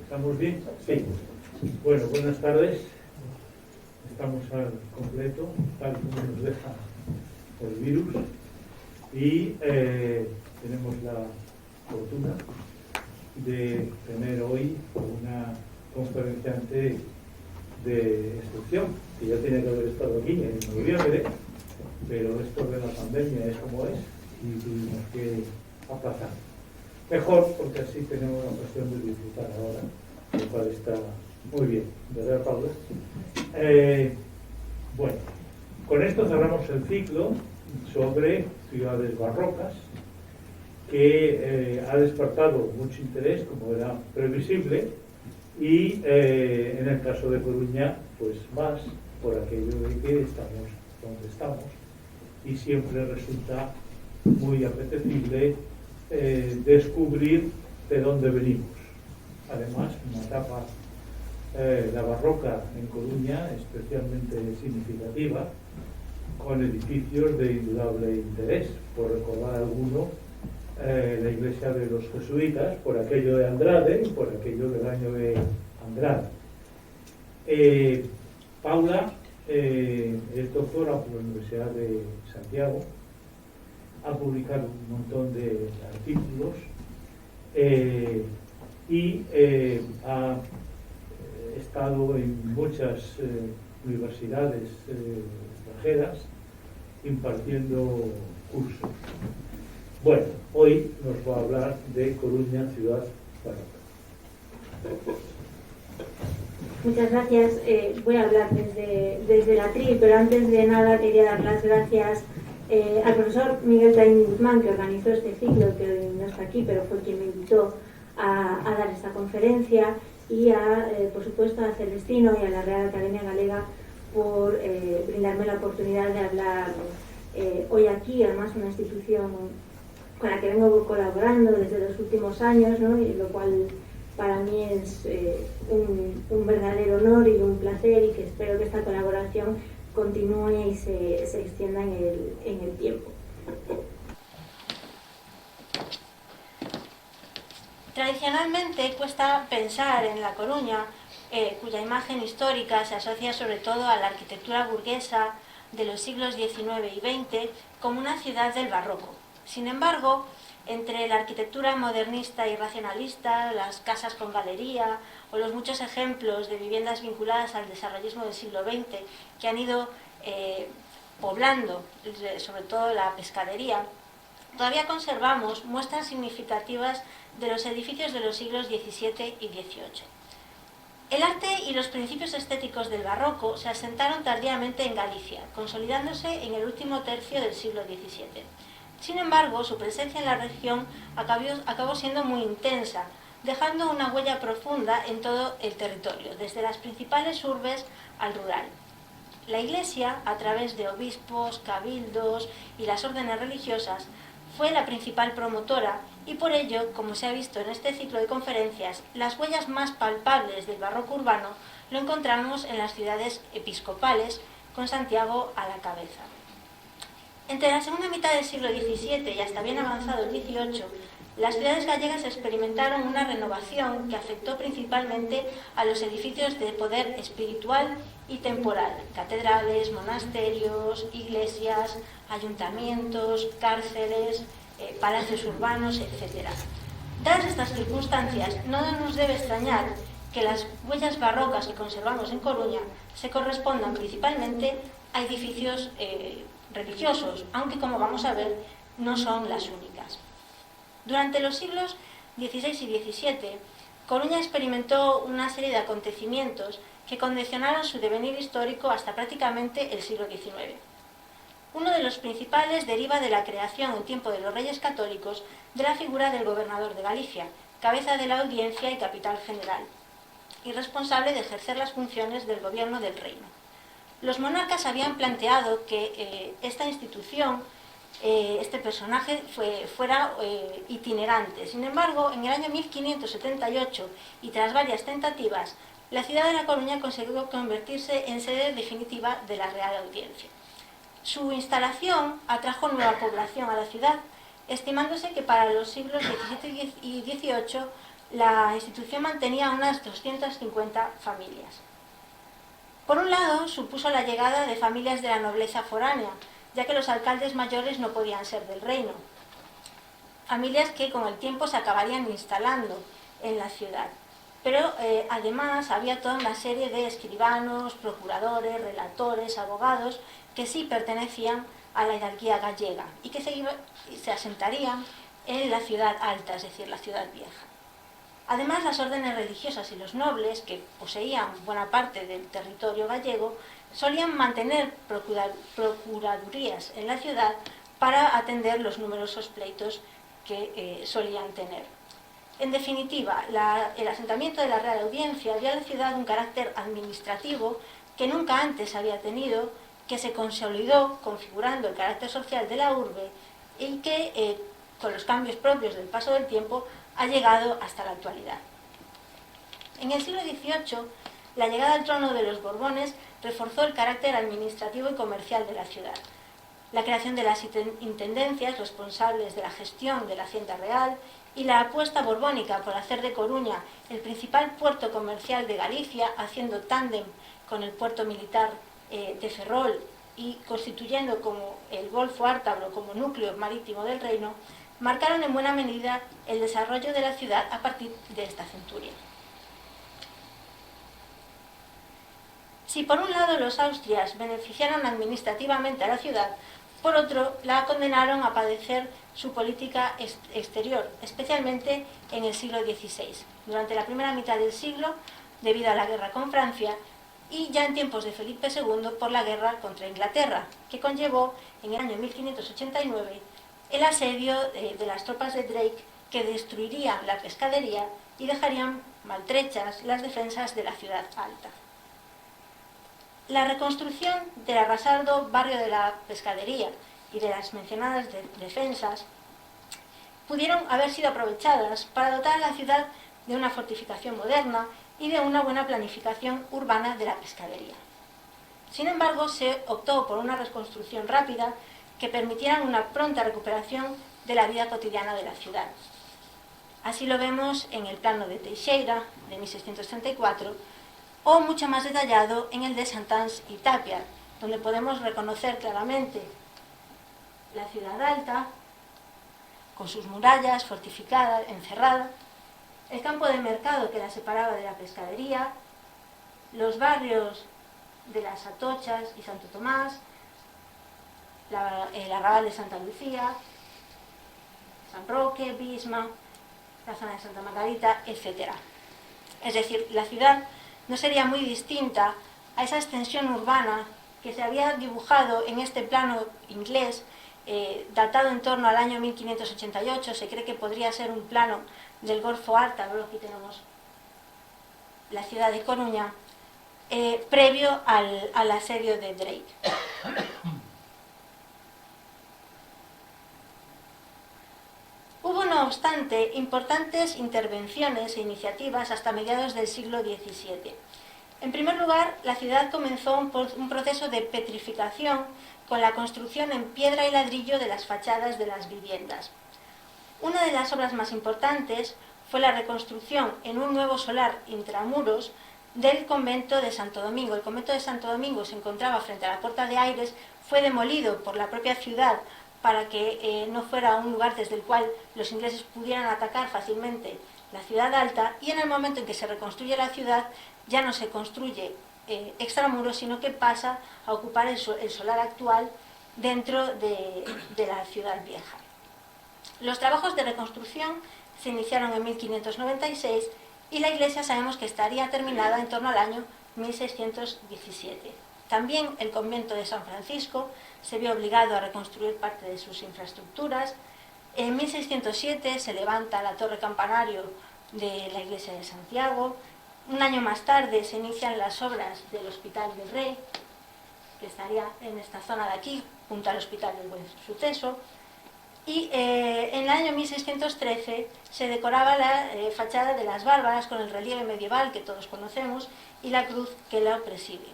¿Estamos bien? Sí. Bueno, buenas tardes. Estamos al completo, tal como nos deja el virus. Y tenemos la fortuna de tener hoy una conferenciante de instrucción, que ya tiene que haber estado aquí en noviembre, pero esto de la pandemia es como es y tuvimos que aplazar. Mejor, porque así tenemos la ocasión de disfrutar ahora, lo cual está muy bien, ¿verdad, Paula? Bueno, con esto cerramos el ciclo sobre ciudades barrocas, que ha despertado mucho interés, como era previsible, y en el caso de Coruña, pues más, por aquello de que estamos donde estamos, y siempre resulta muy apetecible descubrir de dónde venimos. Además, una etapa, la barroca en Coruña, especialmente significativa, con edificios de indudable interés. Por recordar alguno, la iglesia de los jesuitas, por aquello de Andrade y por aquello del año de Andrade. Paula es doctora por la Universidad de Santiago, ha publicado un montón de artículos y ha estado en muchas universidades extranjeras impartiendo cursos. Bueno, hoy nos va a hablar de Coruña, ciudad barroca. Muchas gracias. Voy a hablar desde la TRI, pero antes de nada quería dar las gracias al profesor Miguel Taín Guzmán, que organizó este ciclo, que hoy no está aquí, pero fue quien me invitó a dar esta conferencia, y por supuesto a Celestino y a la Real Academia Galega por brindarme la oportunidad de hablar hoy aquí, además una institución con la que vengo colaborando desde los últimos años, ¿no? Y lo cual para mí es un verdadero honor y un placer, y que espero que esta colaboración continúe y se extienda en el tiempo. Tradicionalmente cuesta pensar en La Coruña, cuya imagen histórica se asocia sobre todo a la arquitectura burguesa de los siglos XIX y XX, como una ciudad del barroco. Sin embargo, entre la arquitectura modernista y racionalista, las casas con galería o los muchos ejemplos de viviendas vinculadas al desarrollismo del siglo XX que han ido poblando, sobre todo la pescadería, todavía conservamos muestras significativas de los edificios de los siglos XVII y XVIII. El arte y los principios estéticos del barroco se asentaron tardíamente en Galicia, consolidándose en el último tercio del siglo XVII. Sin embargo, su presencia en la región acabó siendo muy intensa, dejando una huella profunda en todo el territorio, desde las principales urbes al rural. La Iglesia, a través de obispos, cabildos y las órdenes religiosas, fue la principal promotora, y por ello, como se ha visto en este ciclo de conferencias, las huellas más palpables del barroco urbano lo encontramos en las ciudades episcopales, con Santiago a la cabeza. Entre la segunda mitad del siglo XVII y hasta bien avanzado el XVIII, las ciudades gallegas experimentaron una renovación que afectó principalmente a los edificios de poder espiritual y temporal: catedrales, monasterios, iglesias, ayuntamientos, cárceles, palacios urbanos, etc. Dadas estas circunstancias, no nos debe extrañar que las huellas barrocas que conservamos en Coruña se correspondan principalmente a edificios religiosos, aunque, como vamos a ver, no son las únicas. Durante los siglos XVI y XVII, Coruña experimentó una serie de acontecimientos que condicionaron su devenir histórico hasta prácticamente el siglo XIX. Uno de los principales deriva de la creación en tiempo de los Reyes Católicos de la figura del gobernador de Galicia, cabeza de la audiencia y capital general, y responsable de ejercer las funciones del gobierno del reino. Los monarcas habían planteado que esta institución, este personaje, fuera itinerante. Sin embargo, en el año 1578, y tras varias tentativas, la ciudad de La Coruña consiguió convertirse en sede definitiva de la Real Audiencia. Su instalación atrajo nueva población a la ciudad, estimándose que para los siglos XVII y XVIII la institución mantenía unas 250 familias. Por un lado, supuso la llegada de familias de la nobleza foránea, ya que los alcaldes mayores no podían ser del reino. Familias que con el tiempo se acabarían instalando en la ciudad. Pero además había toda una serie de escribanos, procuradores, relatores, abogados que sí pertenecían a la jerarquía gallega y que se asentarían en la ciudad alta, es decir, la ciudad vieja. Además, las órdenes religiosas y los nobles, que poseían buena parte del territorio gallego, solían mantener procuradurías en la ciudad para atender los numerosos pleitos que solían tener. En definitiva, el asentamiento de la Real Audiencia dio a la ciudad un carácter administrativo que nunca antes había tenido, que se consolidó configurando el carácter social de la urbe y que, con los cambios propios del paso del tiempo, ha llegado hasta la actualidad. En el siglo XVIII, la llegada al trono de los Borbones reforzó el carácter administrativo y comercial de la ciudad. La creación de las intendencias responsables de la gestión de la hacienda real y la apuesta borbónica por hacer de Coruña el principal puerto comercial de Galicia, haciendo tándem con el puerto militar de Ferrol y constituyendo como el Golfo Ártabro como núcleo marítimo del reino, marcaron en buena medida el desarrollo de la ciudad a partir de esta centuria. Si por un lado los austrias beneficiaron administrativamente a la ciudad, por otro la condenaron a padecer su política exterior, especialmente en el siglo XVI, durante la primera mitad del siglo, debido a la guerra con Francia, y ya en tiempos de Felipe II por la guerra contra Inglaterra, que conllevó en el año 1589 el asedio de las tropas de Drake, que destruirían la pescadería y dejarían maltrechas las defensas de la ciudad alta. La reconstrucción del arrasado barrio de la pescadería y de las mencionadas defensas pudieron haber sido aprovechadas para dotar a la ciudad de una fortificación moderna y de una buena planificación urbana de la pescadería. Sin embargo, se optó por una reconstrucción rápida que permitiera una pronta recuperación de la vida cotidiana de la ciudad. Así lo vemos en el plano de Teixeira, de 1634, o mucho más detallado en el de Santans y Tapia, donde podemos reconocer claramente la ciudad alta, con sus murallas, fortificada, encerrada, el campo de mercado que la separaba de la pescadería, los barrios de las Atochas y Santo Tomás, el arrabal de Santa Lucía, San Roque, Bisma, la zona de Santa Margarita, etc. Es decir, la ciudad no sería muy distinta a esa extensión urbana que se había dibujado en este plano inglés, datado en torno al año 1588. Se cree que podría ser un plano del Golfo Ártabro. Aquí tenemos la ciudad de Coruña, previo al asedio de Drake. Hubo, no obstante, importantes intervenciones e iniciativas hasta mediados del siglo XVII. En primer lugar, la ciudad comenzó un proceso de petrificación con la construcción en piedra y ladrillo de las fachadas de las viviendas. Una de las obras más importantes fue la reconstrucción en un nuevo solar intramuros del convento de Santo Domingo. El convento de Santo Domingo se encontraba frente a la Puerta de Aires, fue demolido por la propia ciudad para que no fuera un lugar desde el cual los ingleses pudieran atacar fácilmente la ciudad alta, y en el momento en que se reconstruye la ciudad ya no se construye extramuros, sino que pasa a ocupar el solar actual dentro de la ciudad vieja. Los trabajos de reconstrucción se iniciaron en 1596 y la iglesia sabemos que estaría terminada en torno al año 1617. También el convento de San Francisco se vio obligado a reconstruir parte de sus infraestructuras. En 1607 se levanta la torre campanario de la iglesia de Santiago. Un año más tarde se inician las obras del Hospital del Rey, que estaría en esta zona de aquí, junto al Hospital del Buen Suceso. Y en el año 1613 se decoraba la fachada de las Bárbaras con el relieve medieval que todos conocemos y la cruz que la preside.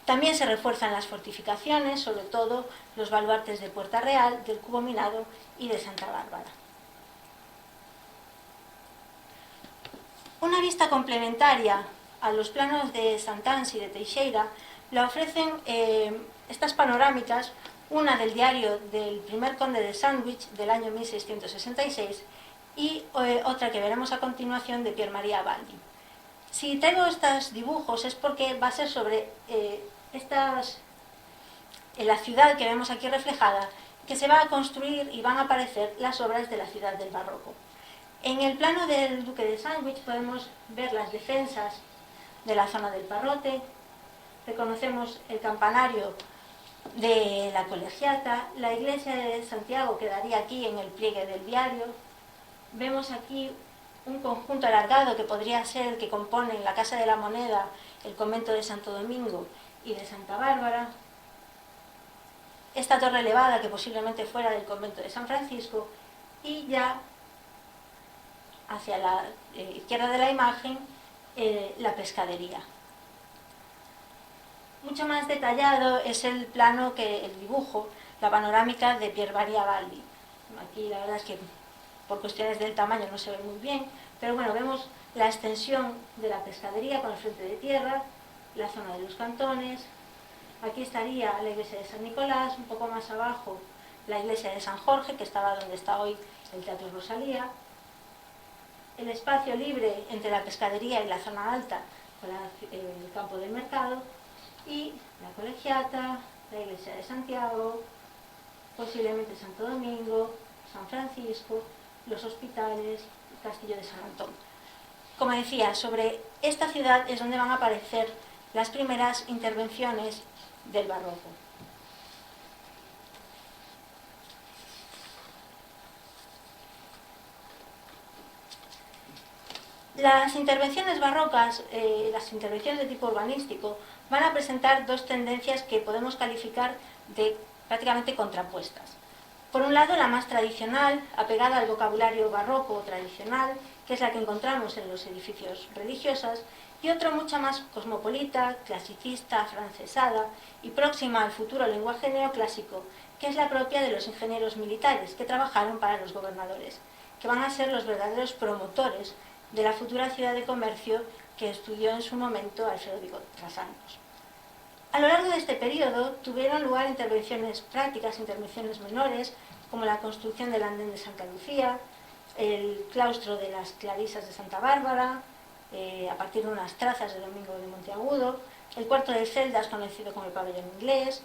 También se refuerzan las fortificaciones, sobre todo los baluartes de Puerta Real, del Cubo Minado y de Santa Bárbara. Una vista complementaria a los planos de Santáns y de Teixeira la ofrecen estas panorámicas, una del diario del primer conde de Sandwich del año 1666 y otra que veremos a continuación de Pier Maria Baldi. Si traigo estos dibujos es porque va a ser sobre la ciudad que vemos aquí reflejada, que se va a construir y van a aparecer las obras de la ciudad del barroco. En el plano del duque de Sandwich podemos ver las defensas de la zona del Parrote, reconocemos el campanario de la Colegiata, la iglesia de Santiago quedaría aquí en el pliegue del diario, vemos aquí un conjunto alargado que podría ser el que componen la Casa de la Moneda, el convento de Santo Domingo y de Santa Bárbara, esta torre elevada que posiblemente fuera del convento de San Francisco, y ya hacia la izquierda de la imagen la pescadería. Mucho más detallado es el plano que el dibujo, la panorámica de Pier Maria Baldi. Aquí la verdad es que por cuestiones del tamaño no se ve muy bien, pero bueno, vemos la extensión de la pescadería con el frente de tierra, la zona de los cantones. Aquí estaría la iglesia de San Nicolás, un poco más abajo la iglesia de San Jorge, que estaba donde está hoy el Teatro Rosalía. El espacio libre entre la pescadería y la zona alta con el campo del mercado, y la Colegiata, la iglesia de Santiago, posiblemente Santo Domingo, San Francisco, los hospitales, el castillo de San Antón. Como decía, sobre esta ciudad es donde van a aparecer las primeras intervenciones del barroco. Las intervenciones barrocas, las intervenciones de tipo urbanístico, van a presentar dos tendencias que podemos calificar de prácticamente contrapuestas. Por un lado, la más tradicional, apegada al vocabulario barroco tradicional, que es la que encontramos en los edificios religiosos, y otra mucho más cosmopolita, clasicista, afrancesada y próxima al futuro lenguaje neoclásico, que es la propia de los ingenieros militares que trabajaron para los gobernadores, que van a ser los verdaderos promotores de la futura ciudad de comercio que estudió en su momento Alfredo Vigo Trasancos. A lo largo de este periodo tuvieron lugar intervenciones prácticas, intervenciones menores, como la construcción del andén de Santa Lucía, el claustro de las Clarisas de Santa Bárbara, a partir de unas trazas de Domingo de Monteagudo, el cuarto de celdas conocido como el pabellón inglés,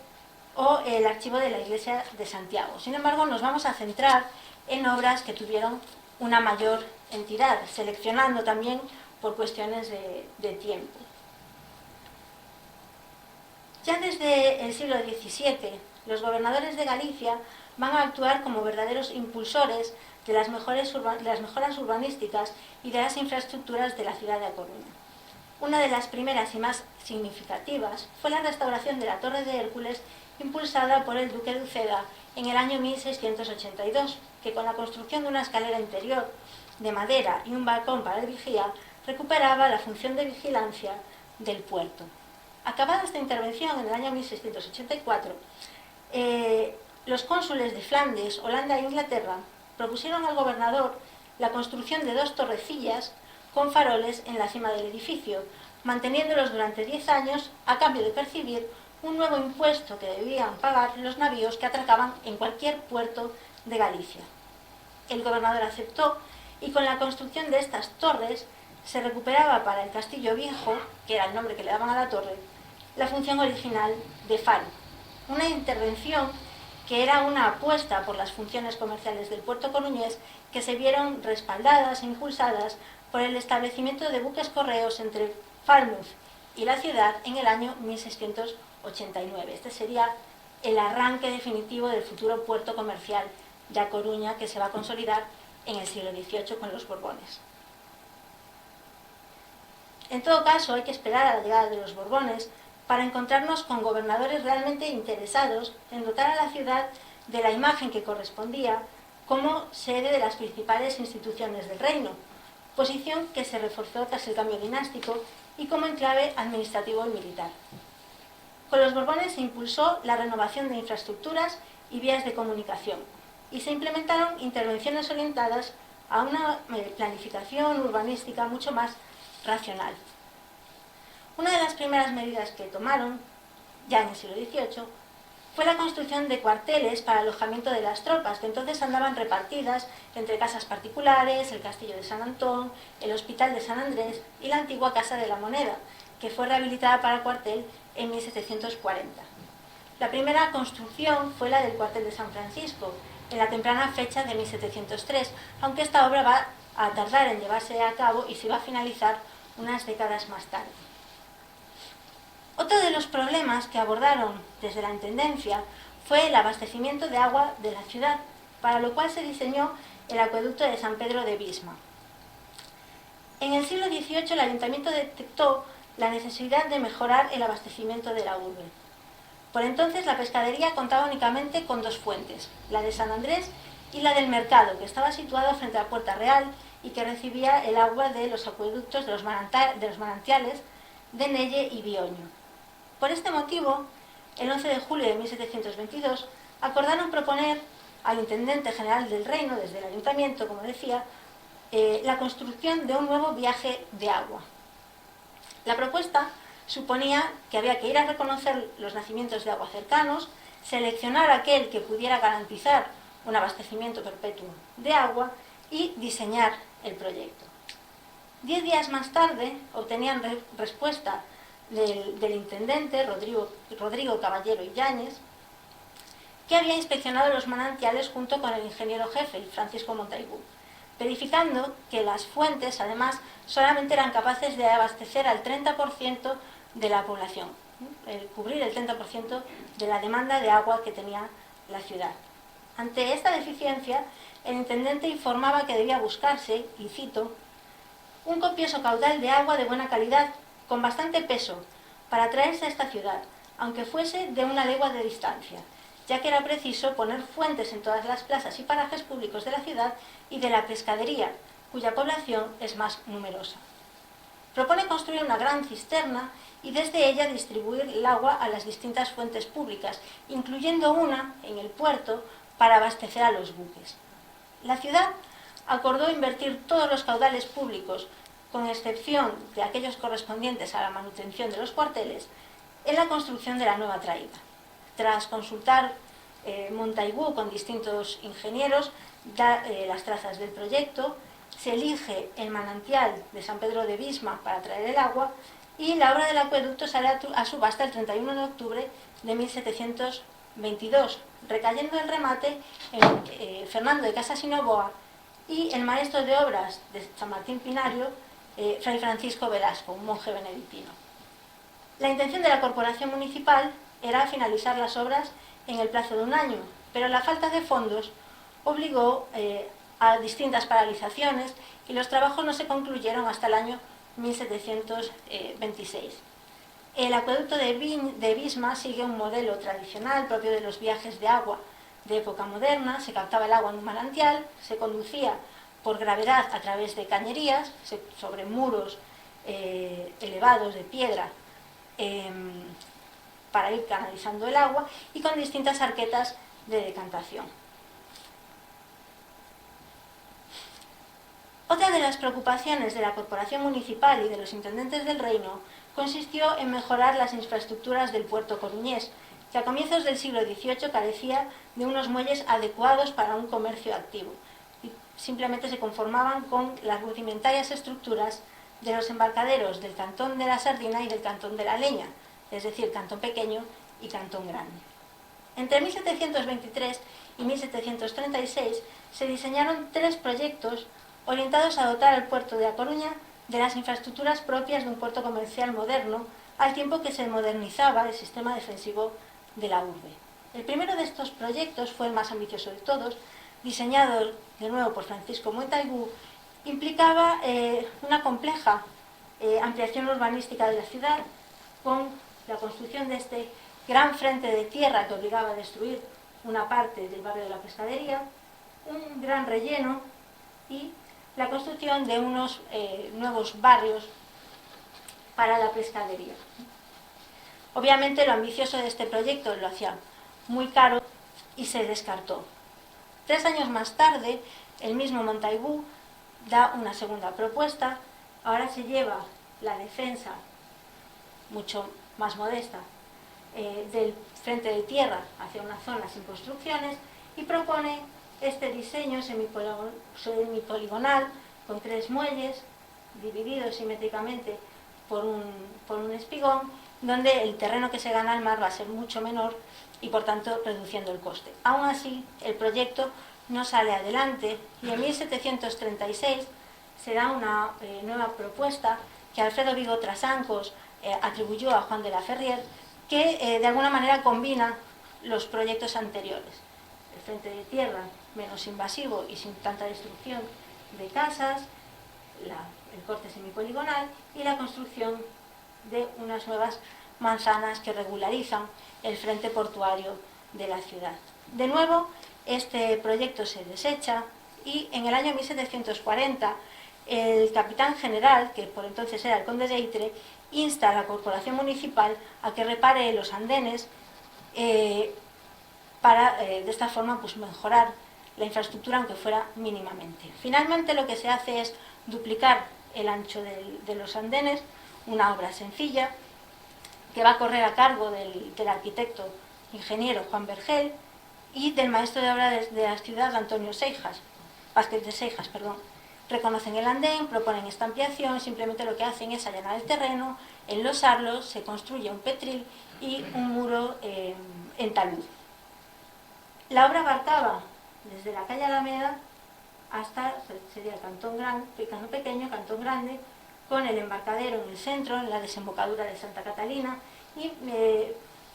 o el archivo de la iglesia de Santiago. Sin embargo, nos vamos a centrar en obras que tuvieron una mayor entidad, seleccionando también por cuestiones de tiempo. Ya desde el siglo XVII, los gobernadores de Galicia van a actuar como verdaderos impulsores de las mejoras urbanísticas y de las infraestructuras de la ciudad de A Coruña. Una de las primeras y más significativas fue la restauración de la Torre de Hércules, impulsada por el duque de Uceda en el año 1682, que con la construcción de una escalera interior de madera y un balcón para el vigía, recuperaba la función de vigilancia del puerto. Acabada esta intervención en el año 1684, los cónsules de Flandes, Holanda e Inglaterra propusieron al gobernador la construcción de dos torrecillas con faroles en la cima del edificio, manteniéndolos durante 10 años a cambio de percibir un nuevo impuesto que debían pagar los navíos que atracaban en cualquier puerto de Galicia. El gobernador aceptó y con la construcción de estas torres se recuperaba para el Castillo Viejo, que era el nombre que le daban a la torre, la función original de faro. Una intervención que era una apuesta por las funciones comerciales del puerto coruñés, que se vieron respaldadas e impulsadas por el establecimiento de buques correos entre Falmouth y la ciudad en el año 1689. Este sería el arranque definitivo del futuro puerto comercial de A Coruña, que se va a consolidar en el siglo XVIII con los Borbones. En todo caso, hay que esperar a la llegada de los Borbones para encontrarnos con gobernadores realmente interesados en dotar a la ciudad de la imagen que correspondía como sede de las principales instituciones del reino, posición que se reforzó tras el cambio dinástico y como enclave administrativo y militar. Con los Borbones se impulsó la renovación de infraestructuras y vías de comunicación, y se implementaron intervenciones orientadas a una planificación urbanística mucho más racional. Una de las primeras medidas que tomaron, ya en el siglo XVIII, fue la construcción de cuarteles para alojamiento de las tropas, que entonces andaban repartidas entre casas particulares, el castillo de San Antón, el hospital de San Andrés y la antigua Casa de la Moneda, que fue rehabilitada para cuartel en 1740. La primera construcción fue la del cuartel de San Francisco, en la temprana fecha de 1703, aunque esta obra va a tardar en llevarse a cabo y se va a finalizar unas décadas más tarde. Otro de los problemas que abordaron desde la Intendencia fue el abastecimiento de agua de la ciudad, para lo cual se diseñó el acueducto de San Pedro de Visma. En el siglo XVIII el Ayuntamiento detectó la necesidad de mejorar el abastecimiento de la urbe. Por entonces la pescadería contaba únicamente con dos fuentes, la de San Andrés y la del Mercado, que estaba situada frente a Puerta Real y que recibía el agua de los acueductos de los manantiales de Nelle y Bioño. Por este motivo, el 11 de julio de 1722, acordaron proponer al Intendente General del Reino, desde el Ayuntamiento, como decía, la construcción de un nuevo viaje de agua. La propuesta suponía que había que ir a reconocer los nacimientos de agua cercanos, seleccionar aquel que pudiera garantizar un abastecimiento perpetuo de agua y diseñar el proyecto. 10 días más tarde obtenían respuesta del intendente Rodrigo Caballero Yáñez, que había inspeccionado los manantiales junto con el ingeniero jefe, Francisco Montaigú, verificando que las fuentes, además, solamente eran capaces de abastecer al 30% de la población, cubrir el 30% de la demanda de agua que tenía la ciudad. Ante esta deficiencia, el intendente informaba que debía buscarse, y cito, un copioso caudal de agua de buena calidad, con bastante peso, para traerse a esta ciudad, aunque fuese de una legua de distancia, ya que era preciso poner fuentes en todas las plazas y parajes públicos de la ciudad y de la pescadería, cuya población es más numerosa. Propone construir una gran cisterna y desde ella distribuir el agua a las distintas fuentes públicas, incluyendo una en el puerto para abastecer a los buques. La ciudad acordó invertir todos los caudales públicos, con excepción de aquellos correspondientes a la manutención de los cuarteles, en la construcción de la nueva traída. Tras consultar Montaigú con distintos ingenieros, da las trazas del proyecto, se elige el manantial de San Pedro de Visma para traer el agua y la obra del acueducto sale a subasta el 31 de octubre de 1722, recayendo el remate en Fernando de Casas y Novoa y el maestro de obras de San Martín Pinario, Fray Francisco Velasco, un monje benedictino. La intención de la corporación municipal era finalizar las obras en el plazo de un año, pero la falta de fondos obligó a distintas paralizaciones y los trabajos no se concluyeron hasta el año 1726. El acueducto de Visma sigue un modelo tradicional propio de los viajes de agua de época moderna. Se captaba el agua en un manantial, se conducía por gravedad a través de cañerías, sobre muros elevados de piedra, para ir canalizando el agua y con distintas arquetas de decantación. Otra de las preocupaciones de la corporación municipal y de los intendentes del reino consistió en mejorar las infraestructuras del puerto coruñés, que a comienzos del siglo XVIII carecía de unos muelles adecuados para un comercio activo y simplemente se conformaban con las rudimentarias estructuras de los embarcaderos del Cantón de la Sardina y del Cantón de la Leña, es decir, Cantón Pequeño y Cantón Grande. Entre 1723 y 1736 se diseñaron 3 proyectos orientados a dotar al puerto de A Coruña de las infraestructuras propias de un puerto comercial moderno, al tiempo que se modernizaba el sistema defensivo de la urbe. El primero de estos proyectos fue el más ambicioso de todos, diseñado de nuevo por Francisco Montaigú. Implicaba una compleja ampliación urbanística de la ciudad, con la construcción de este gran frente de tierra que obligaba a destruir una parte del barrio de la Pescadería, un gran relleno y la construcción de unos nuevos barrios para la pescadería. Obviamente lo ambicioso de este proyecto lo hacía muy caro y se descartó. 3 años más tarde, el mismo Montaigú da una segunda propuesta. Ahora se lleva la defensa, mucho más modesta, del frente de tierra hacia una zona sin construcciones, y propone este diseño semipoligonal con 3 muelles divididos simétricamente por un espigón, donde el terreno que se gana al mar va a ser mucho menor y por tanto reduciendo el coste. Aún así, el proyecto no sale adelante y en 1736 se da una nueva propuesta que Alfredo Vigo Trasancos atribuyó a Juan de la Ferrier, que de alguna manera combina los proyectos anteriores. El frente de tierra menos invasivo y sin tanta destrucción de casas, el corte semipoligonal y la construcción de unas nuevas manzanas que regularizan el frente portuario de la ciudad. De nuevo, este proyecto se desecha y en el año 1740 el capitán general, que por entonces era el conde de Eitre, insta a la corporación municipal a que repare los andenes para de esta forma pues, mejorar la infraestructura, aunque fuera mínimamente. Finalmente lo que se hace es duplicar el ancho de los andenes, una obra sencilla que va a correr a cargo del arquitecto ingeniero Juan Vergel y del maestro de obra de la ciudad Antonio Vázquez de Seijas. Reconocen el andén, proponen esta ampliación, simplemente lo que hacen es allanar el terreno, enlosarlo, se construye un petril y un muro en talud. La obra abarcaba desde la calle Alameda hasta, sería el Cantón Pequeño, Cantón Grande, con el embarcadero en el centro, en la desembocadura de Santa Catalina, y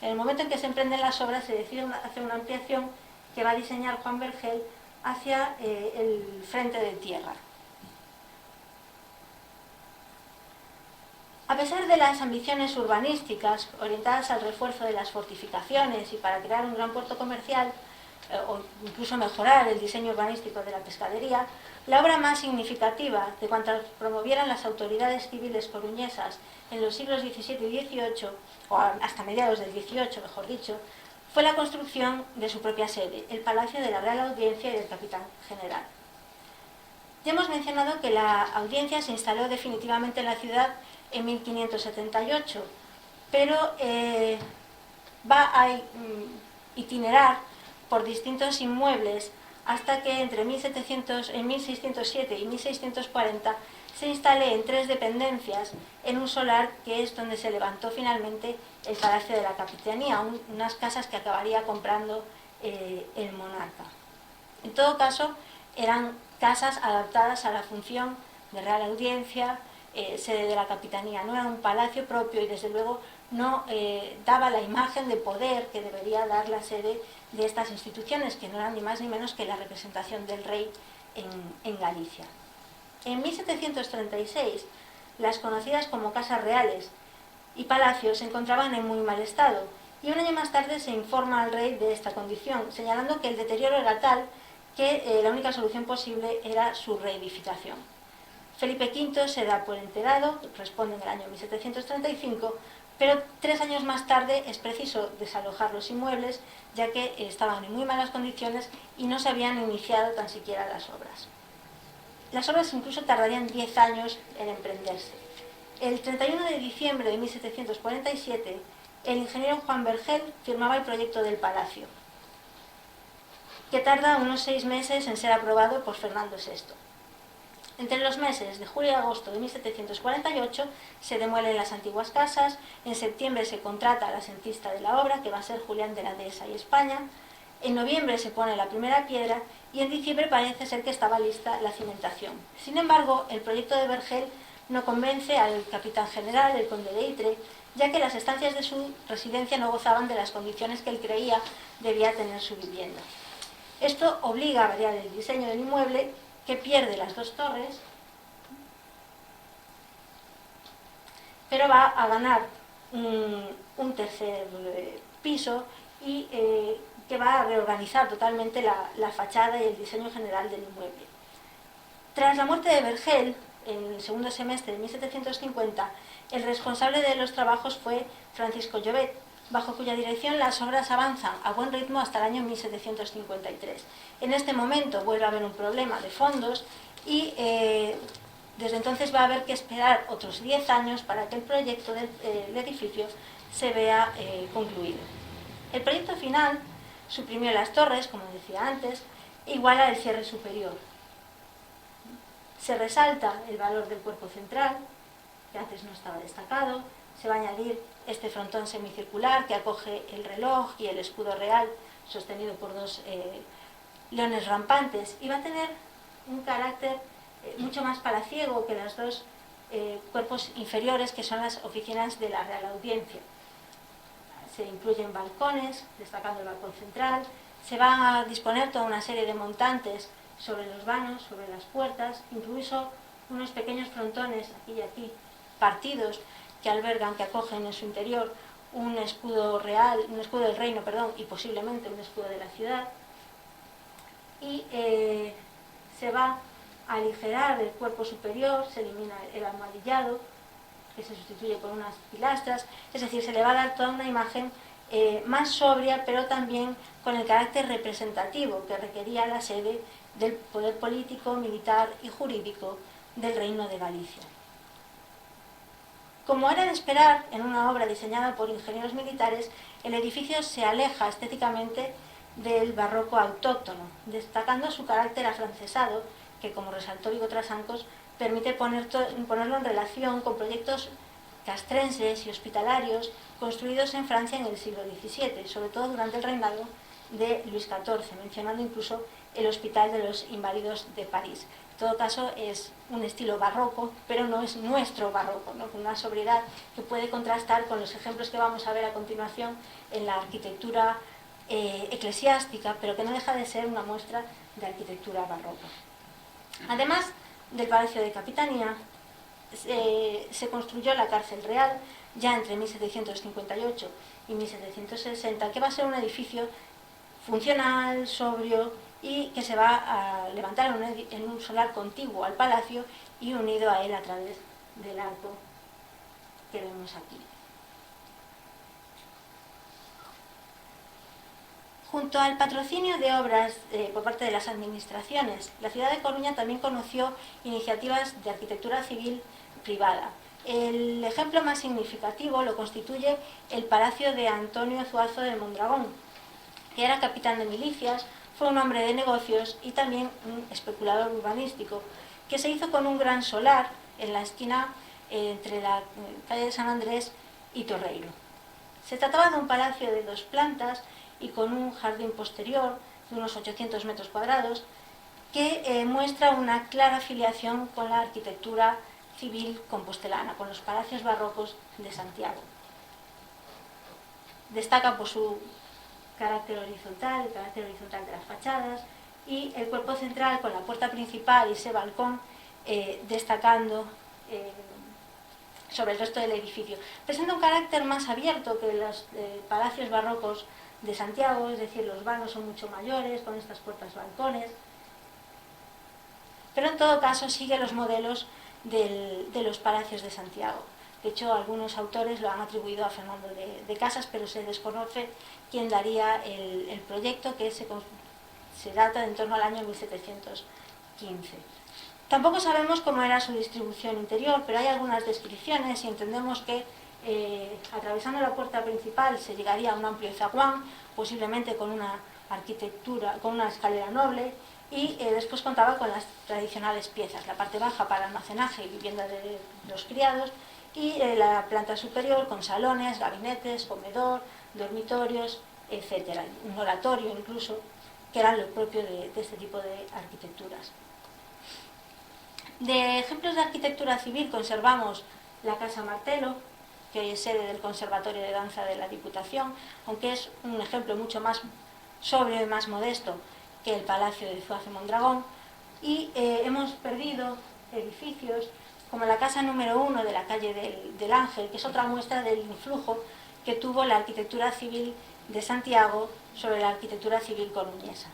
en el momento en que se emprenden las obras se decide hacer una ampliación que va a diseñar Juan Vergel hacia el frente de tierra. A pesar de las ambiciones urbanísticas orientadas al refuerzo de las fortificaciones y para crear un gran puerto comercial, o incluso mejorar el diseño urbanístico de la pescadería, la obra más significativa de cuantas promovieran las autoridades civiles coruñesas en los siglos XVII y XVIII, o hasta mediados del XVIII, mejor dicho, fue la construcción de su propia sede, el Palacio de la Real Audiencia y del Capitán General. Ya hemos mencionado que la audiencia se instaló definitivamente en la ciudad en 1578, pero va a itinerar por distintos inmuebles hasta que entre 1607 y 1640 se instale en 3 dependencias en un solar que es donde se levantó finalmente el Palacio de la Capitanía, unas casas que acabaría comprando el monarca. En todo caso, eran casas adaptadas a la función de Real Audiencia, sede de la Capitanía. No era un palacio propio y desde luego no daba la imagen de poder que debería dar la sede de estas instituciones, que no eran ni más ni menos que la representación del rey en Galicia. En 1736, las conocidas como casas reales y palacios se encontraban en muy mal estado, y un año más tarde se informa al rey de esta condición, señalando que el deterioro era tal que la única solución posible era su reedificación. Felipe V se da por enterado, responde en el año 1735, pero 3 años más tarde es preciso desalojar los inmuebles, ya que estaban en muy malas condiciones y no se habían iniciado tan siquiera las obras. Las obras incluso tardarían 10 años en emprenderse. El 31 de diciembre de 1747, el ingeniero Juan Vergel firmaba el proyecto del palacio, que tarda unos 6 meses en ser aprobado por Fernando VI. Entre los meses de julio y agosto de 1748 se demuelen las antiguas casas, en septiembre se contrata al asentista de la obra, que va a ser Julián de la Dehesa y España, en noviembre se pone la primera piedra y en diciembre parece ser que estaba lista la cimentación. Sin embargo, el proyecto de Vergel no convence al capitán general, el conde de Eitre, ya que las estancias de su residencia no gozaban de las condiciones que él creía debía tener su vivienda. Esto obliga a variar el diseño del inmueble, que pierde las 2 torres, pero va a ganar un tercer piso y que va a reorganizar totalmente la fachada y el diseño general del inmueble. Tras la muerte de Vergel, en el segundo semestre de 1750, el responsable de los trabajos fue Francisco Llobet, bajo cuya dirección las obras avanzan a buen ritmo hasta el año 1753. En este momento vuelve a haber un problema de fondos y Desde entonces va a haber que esperar otros 10 años para que el proyecto del edificio se vea concluido. El proyecto final suprimió las torres, como decía antes, igual al cierre superior. Se resalta el valor del cuerpo central, que antes no estaba destacado. Se va a añadir este frontón semicircular que acoge el reloj y el escudo real sostenido por dos leones rampantes, y va a tener un carácter mucho más palaciego que los dos cuerpos inferiores, que son las oficinas de la Real Audiencia. Se incluyen balcones, destacando el balcón central. Se va a disponer toda una serie de montantes sobre los vanos, sobre las puertas, incluso unos pequeños frontones aquí y aquí, partidos, que albergan, que acogen en su interior un escudo real, un escudo del reino, perdón, y posiblemente un escudo de la ciudad. Y se va a aligerar el cuerpo superior, se elimina el almohadillado, que se sustituye por unas pilastras, es decir, se le va a dar toda una imagen más sobria, pero también con el carácter representativo que requería la sede del poder político, militar y jurídico del Reino de Galicia. Como era de esperar en una obra diseñada por ingenieros militares, el edificio se aleja estéticamente del barroco autóctono, destacando su carácter afrancesado, que, como resaltó Vigo Trasancos, permite ponerlo en relación con proyectos castrenses y hospitalarios construidos en Francia en el siglo XVII, sobre todo durante el reinado de Luis XIV, mencionando incluso el Hospital de los Inválidos de París. En todo caso, es un estilo barroco, pero no es nuestro barroco, ¿no? Con una sobriedad que puede contrastar con los ejemplos que vamos a ver a continuación en la arquitectura eclesiástica, pero que no deja de ser una muestra de arquitectura barroca. Además del Palacio de Capitanía, se construyó la Cárcel Real ya entre 1758 y 1760, que va a ser un edificio funcional, sobrio, y que se va a levantar en un solar contiguo al palacio y unido a él a través del arco que vemos aquí. Junto al patrocinio de obras por parte de las administraciones, la ciudad de Coruña también conoció iniciativas de arquitectura civil privada. El ejemplo más significativo lo constituye el Palacio de Antonio Zuazo de Mondragón, que era capitán de milicias, fue un hombre de negocios y también un especulador urbanístico, que se hizo con un gran solar en la esquina entre la calle de San Andrés y Torreiro. Se trataba de un palacio de 2 plantas y con un jardín posterior de unos 800 metros cuadrados, que muestra una clara filiación con la arquitectura civil compostelana, con los palacios barrocos de Santiago. Destaca por su carácter horizontal, el carácter horizontal de las fachadas, y el cuerpo central con la puerta principal y ese balcón destacando sobre el resto del edificio. Presenta un carácter más abierto que los palacios barrocos de Santiago, es decir, los vanos son mucho mayores, con estas puertas balcones, pero en todo caso sigue los modelos de los palacios de Santiago. De hecho, algunos autores lo han atribuido a Fernando de Casas, pero se desconoce quién daría el proyecto, que se data de en torno al año 1715. Tampoco sabemos cómo era su distribución interior, pero hay algunas descripciones y entendemos que atravesando la puerta principal se llegaría a un amplio zaguán, posiblemente con una arquitectura, con una escalera noble, y después contaba con las tradicionales piezas, la parte baja para almacenaje y vivienda de los criados, y la planta superior con salones, gabinetes, comedor, dormitorios, etcétera, un oratorio incluso, que eran lo propio de este tipo de arquitecturas. De ejemplos de arquitectura civil conservamos la Casa Martelo, que es sede del Conservatorio de Danza de la Diputación, aunque es un ejemplo mucho más sobrio y más modesto que el Palacio de Zuazo Mondragón, y hemos perdido edificios como la casa número 1 de la calle del Ángel, que es otra muestra del influjo que tuvo la arquitectura civil de Santiago sobre la arquitectura civil coruñesa.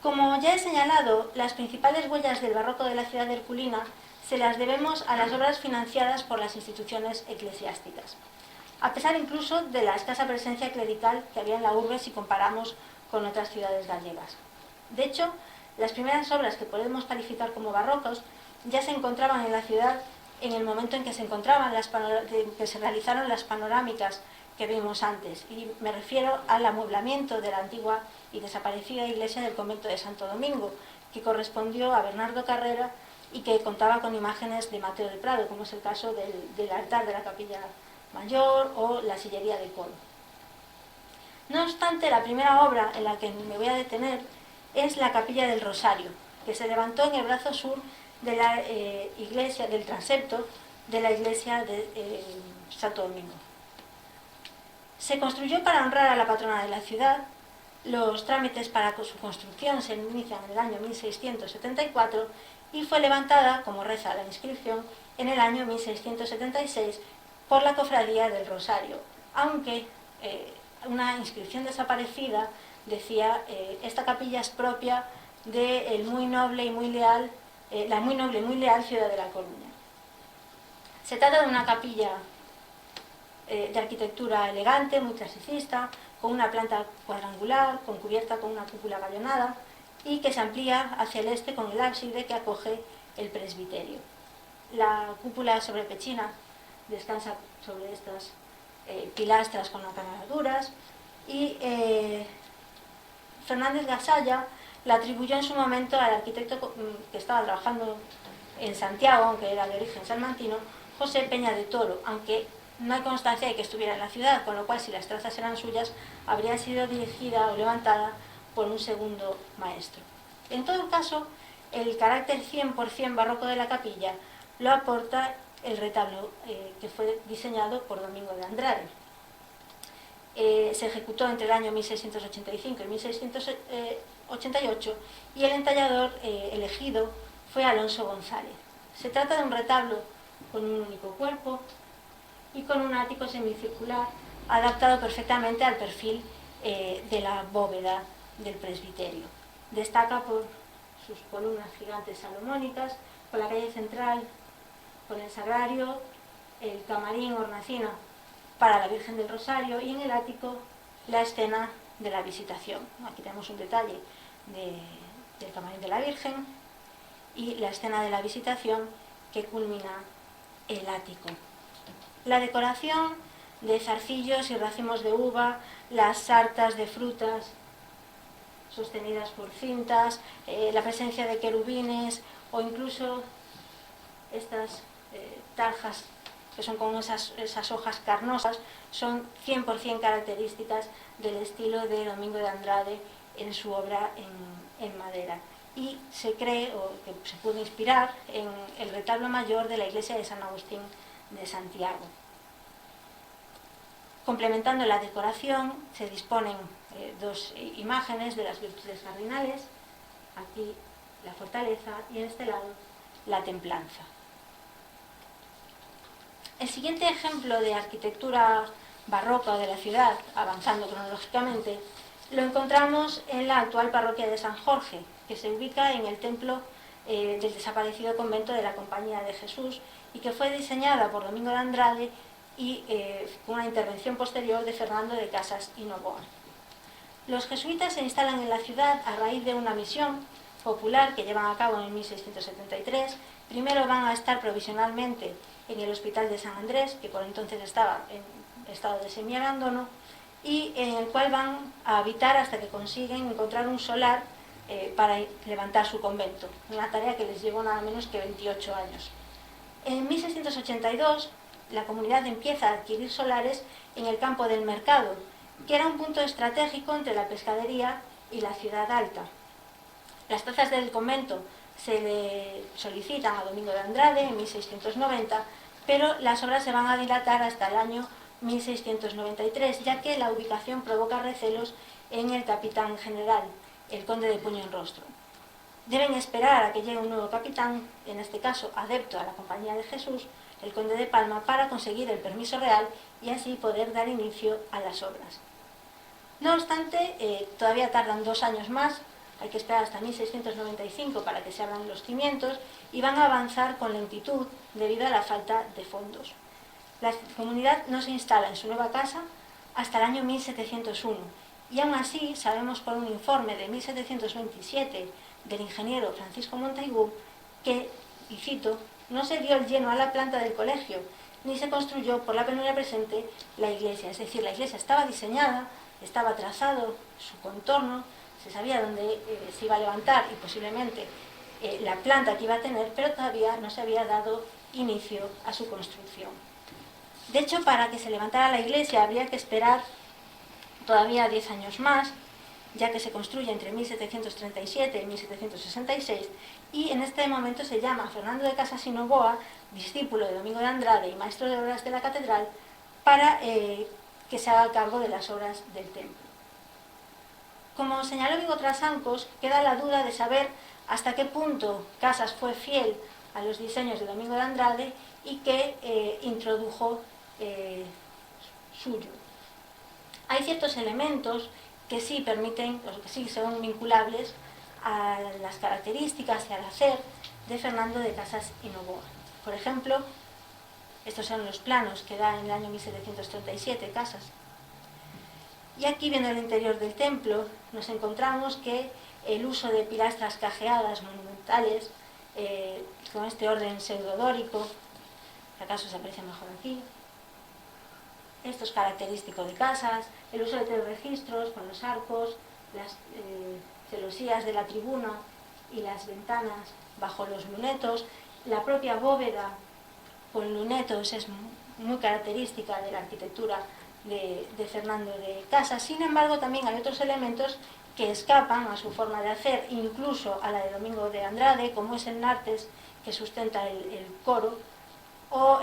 Como ya he señalado, las principales huellas del barroco de la ciudad herculina se las debemos a las obras financiadas por las instituciones eclesiásticas, a pesar incluso de la escasa presencia clerical que había en la urbe si comparamos con otras ciudades gallegas. De hecho, Las primeras obras que podemos calificar como barrocos ya se encontraban en la ciudad en el momento en que que se realizaron las panorámicas que vimos antes, y me refiero al amueblamiento de la antigua y desaparecida iglesia del convento de Santo Domingo, que correspondió a Bernardo Carrera y que contaba con imágenes de Mateo de Prado, como es el caso del altar de la capilla mayor o la sillería del coro. No obstante, la primera obra en la que me voy a detener es la capilla del Rosario, que se levantó en el brazo sur de la iglesia, del transepto de la iglesia de Santo Domingo. Se construyó para honrar a la patrona de la ciudad. Los trámites para su construcción se inician en el año 1674 y fue levantada, como reza la inscripción, en el año 1676 por la Cofradía del Rosario, aunque una inscripción desaparecida decía esta capilla es propia de la muy noble y muy leal ciudad de La Coruña. Se trata de una capilla de arquitectura elegante, muy clasicista, con una planta cuadrangular, con cubierta con una cúpula gallonada y que se amplía hacia el este con el ábside que acoge el presbiterio. La cúpula sobrepechina descansa sobre estas pilastras con acanaduras y Fernández Gasalla la atribuyó en su momento al arquitecto que estaba trabajando en Santiago, aunque era de origen salmantino, José Peña de Toro, aunque no hay constancia de que estuviera en la ciudad, con lo cual si las trazas eran suyas, habría sido dirigida o levantada por un segundo maestro. En todo caso, el carácter 100% barroco de la capilla lo aporta el retablo que fue diseñado por Domingo de Andrade. Se ejecutó entre el año 1685 y 1688 y el entallador elegido fue Alonso González. Se trata de un retablo con un único cuerpo y con un ático semicircular adaptado perfectamente al perfil de la bóveda del presbiterio. Destaca por sus columnas gigantes salomónicas, por la calle central, por el sagrario, el camarín hornacina para la Virgen del Rosario y en el ático la escena de la Visitación. Aquí tenemos un detalle del camarín de la Virgen y la escena de la Visitación que culmina el ático. La decoración de zarcillos y racimos de uva, las sartas de frutas sostenidas por cintas, la presencia de querubines o incluso estas tarjas que son con esas hojas carnosas, son 100% características del estilo de Domingo de Andrade en su obra en madera. Y se cree, o que se puede inspirar, en el retablo mayor de la iglesia de San Agustín de Santiago. Complementando la decoración, se disponen dos imágenes de las virtudes cardinales, aquí la fortaleza y en este lado la templanza. El siguiente ejemplo de arquitectura barroca de la ciudad, avanzando cronológicamente, lo encontramos en la actual parroquia de San Jorge, que se ubica en el templo del desaparecido convento de la Compañía de Jesús y que fue diseñada por Domingo de Andrade y con una intervención posterior de Fernando de Casas y Novoa. Los jesuitas se instalan en la ciudad a raíz de una misión popular que llevan a cabo en 1673. Primero van a estar provisionalmente en el Hospital de San Andrés, que por entonces estaba en estado de semiabandono, y en el cual van a habitar hasta que consiguen encontrar un solar para levantar su convento, una tarea que les llevó nada menos que 28 años. En 1682 la comunidad empieza a adquirir solares en el campo del Mercado, que era un punto estratégico entre la pescadería y la ciudad alta. Las trazas del convento se le solicitan a Domingo de Andrade en 1690, pero las obras se van a dilatar hasta el año 1693, ya que la ubicación provoca recelos en el capitán general, el conde de Puño en Rostro. Deben esperar a que llegue un nuevo capitán, en este caso adepto a la Compañía de Jesús, el conde de Palma, para conseguir el permiso real y así poder dar inicio a las obras. No obstante, todavía tardan 2 años más, hay que esperar hasta 1695 para que se abran los cimientos y van a avanzar con lentitud debido a la falta de fondos. La comunidad no se instala en su nueva casa hasta el año 1701 Y aún así sabemos por un informe de 1727 del ingeniero Francisco Montaigú que, y cito, no se dio el lleno a la planta del colegio, ni se construyó por la penuria presente la iglesia. Es decir, la iglesia estaba diseñada, estaba trazado su contorno, se sabía dónde se iba a levantar y posiblemente la planta que iba a tener, pero todavía no se había dado inicio a su construcción. De hecho, para que se levantara la iglesia habría que esperar todavía 10 años más, ya que se construye entre 1737 y 1766, y en este momento se llama Fernando de Casas y Novoa, discípulo de Domingo de Andrade y maestro de obras de la catedral, para que se haga cargo de las obras del templo. Como señaló Vigo Trasancos, queda la duda de saber hasta qué punto Casas fue fiel a los diseños de Domingo de Andrade y que introdujo suyo. Hay ciertos elementos que sí permiten, o que sí son vinculables a las características y al hacer de Fernando de Casas y Novoa. Por ejemplo, estos son los planos que da en el año 1737 Casas. Y aquí, viendo el interior del templo, nos encontramos que el uso de pilastras cajeadas monumentales, con este orden pseudodórico, que acaso se aprecia mejor aquí. Esto es característico de Casas, el uso de 3 registros con los arcos, las celosías de la tribuna y las ventanas bajo los lunetos. La propia bóveda con lunetos es muy característica de la arquitectura de Fernando de Casas. Sin embargo, también hay otros elementos que escapan a su forma de hacer, incluso a la de Domingo de Andrade, como es el nartes que sustenta el coro, o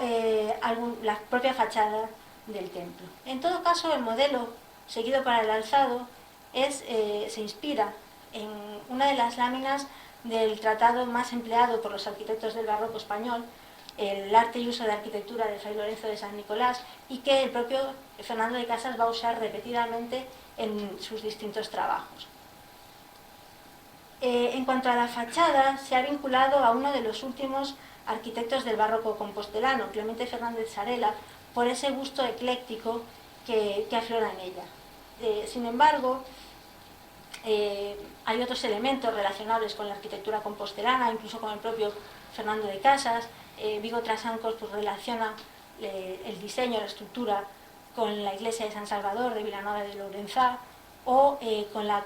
la propia fachada del templo. En todo caso, el modelo seguido para el alzado se inspira en una de las láminas del tratado más empleado por los arquitectos del barroco español, el arte y uso de arquitectura de Fray Lorenzo de San Nicolás, y que el propio Fernando de Casas va a usar repetidamente en sus distintos trabajos. En cuanto a la fachada, se ha vinculado a uno de los últimos arquitectos del barroco compostelano, Clemente Fernández Sarela, por ese gusto ecléctico que aflora en ella. Sin embargo, hay otros elementos relacionables con la arquitectura compostelana, incluso con el propio Fernando de Casas. Vigo Trasancos pues, relaciona el diseño, la estructura con la iglesia de San Salvador de Vilanova de Lourenzá, o con la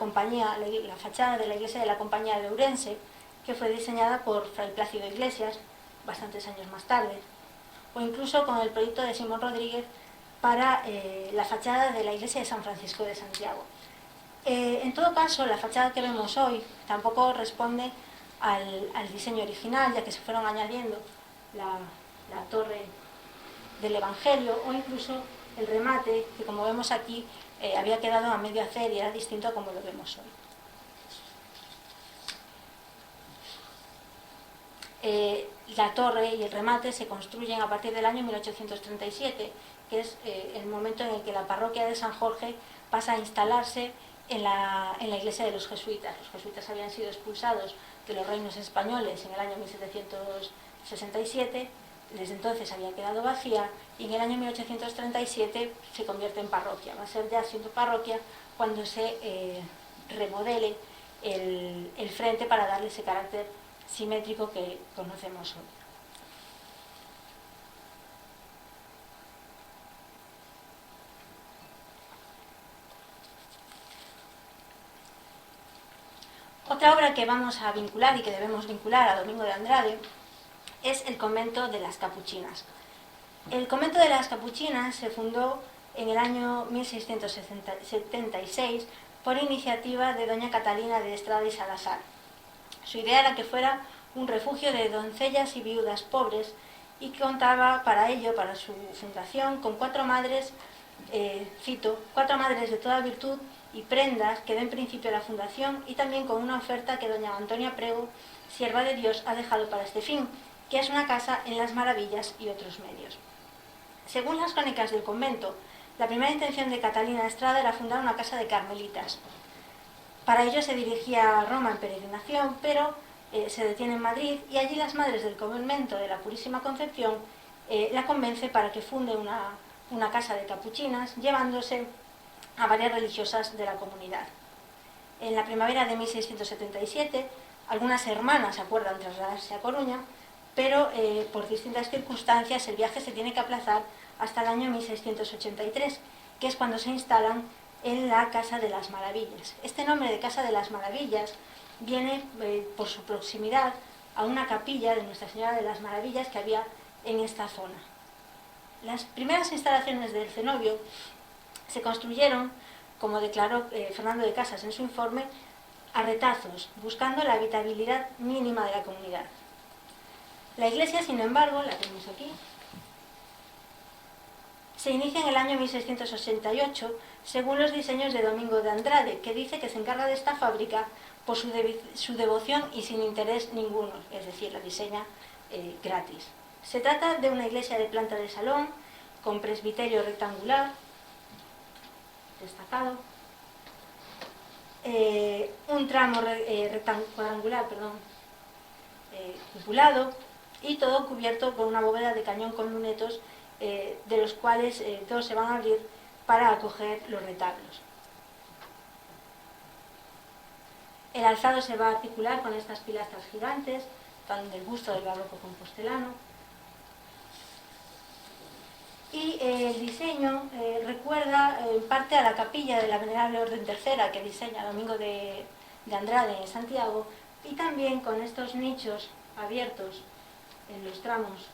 fachada de la iglesia de la Compañía de Ourense, que fue diseñada por Fray Plácido Iglesias bastantes años más tarde, o incluso con el proyecto de Simón Rodríguez para la fachada de la iglesia de San Francisco de Santiago. En todo caso, la fachada que vemos hoy tampoco responde al diseño original, ya que se fueron añadiendo la torre del Evangelio o incluso el remate, que como vemos aquí había quedado a medio hacer y era distinto a como lo vemos hoy. La torre y el remate se construyen a partir del año 1837, que es el momento en el que la parroquia de San Jorge pasa a instalarse en la iglesia de los jesuitas. Los jesuitas habían sido expulsados de los reinos españoles en el año 1767, desde entonces había quedado vacía, y en el año 1837 se convierte en parroquia. Va a ser ya siendo parroquia cuando se remodele el frente para darle ese carácter simétrico que conocemos hoy. Otra obra que vamos a vincular y que debemos vincular a Domingo de Andrade es el convento de las Capuchinas. El convento de las Capuchinas se fundó en el año 1676 por iniciativa de doña Catalina de Estrada y Salazar. Su idea era que fuera un refugio de doncellas y viudas pobres, y que contaba para ello, para su fundación, con 4 madres, cito, 4 madres de toda virtud y prendas que den principio a la fundación, y también con una oferta que doña Antonia Prego, sierva de Dios, ha dejado para este fin, que es una casa en Las Maravillas y otros medios. Según las crónicas del convento, la primera intención de Catalina de Estrada era fundar una casa de carmelitas. Para ello se dirigía a Roma en peregrinación, pero se detiene en Madrid, y allí las madres del convento de la Purísima Concepción la convence para que funde una casa de capuchinas, llevándose a varias religiosas de la comunidad. En la primavera de 1677, algunas hermanas acuerdan trasladarse a Coruña, pero por distintas circunstancias el viaje se tiene que aplazar hasta el año 1683, que es cuando se instalan en la Casa de las Maravillas. Este nombre de Casa de las Maravillas viene por su proximidad a una capilla de Nuestra Señora de las Maravillas que había en esta zona. Las primeras instalaciones del cenobio se construyeron, como declaró Fernando de Casas en su informe, a retazos, buscando la habitabilidad mínima de la comunidad. La iglesia, sin embargo, la tenemos aquí, se inicia en el año 1688 según los diseños de Domingo de Andrade, que dice que se encarga de esta fábrica por su devoción y sin interés ninguno, es decir, la diseña gratis. Se trata de una iglesia de planta de salón, con presbiterio rectangular, destacado, un tramo cuadrangular, cupulado, y todo cubierto con una bóveda de cañón con lunetos, de los cuales dos se van a abrir para acoger los retablos. El alzado se va a articular con estas pilastras gigantes, tan del gusto del barroco compostelano. Y el diseño recuerda en parte a la capilla de la Venerable Orden Tercera que diseña Domingo de Andrade en Santiago, y también con estos nichos abiertos en los tramos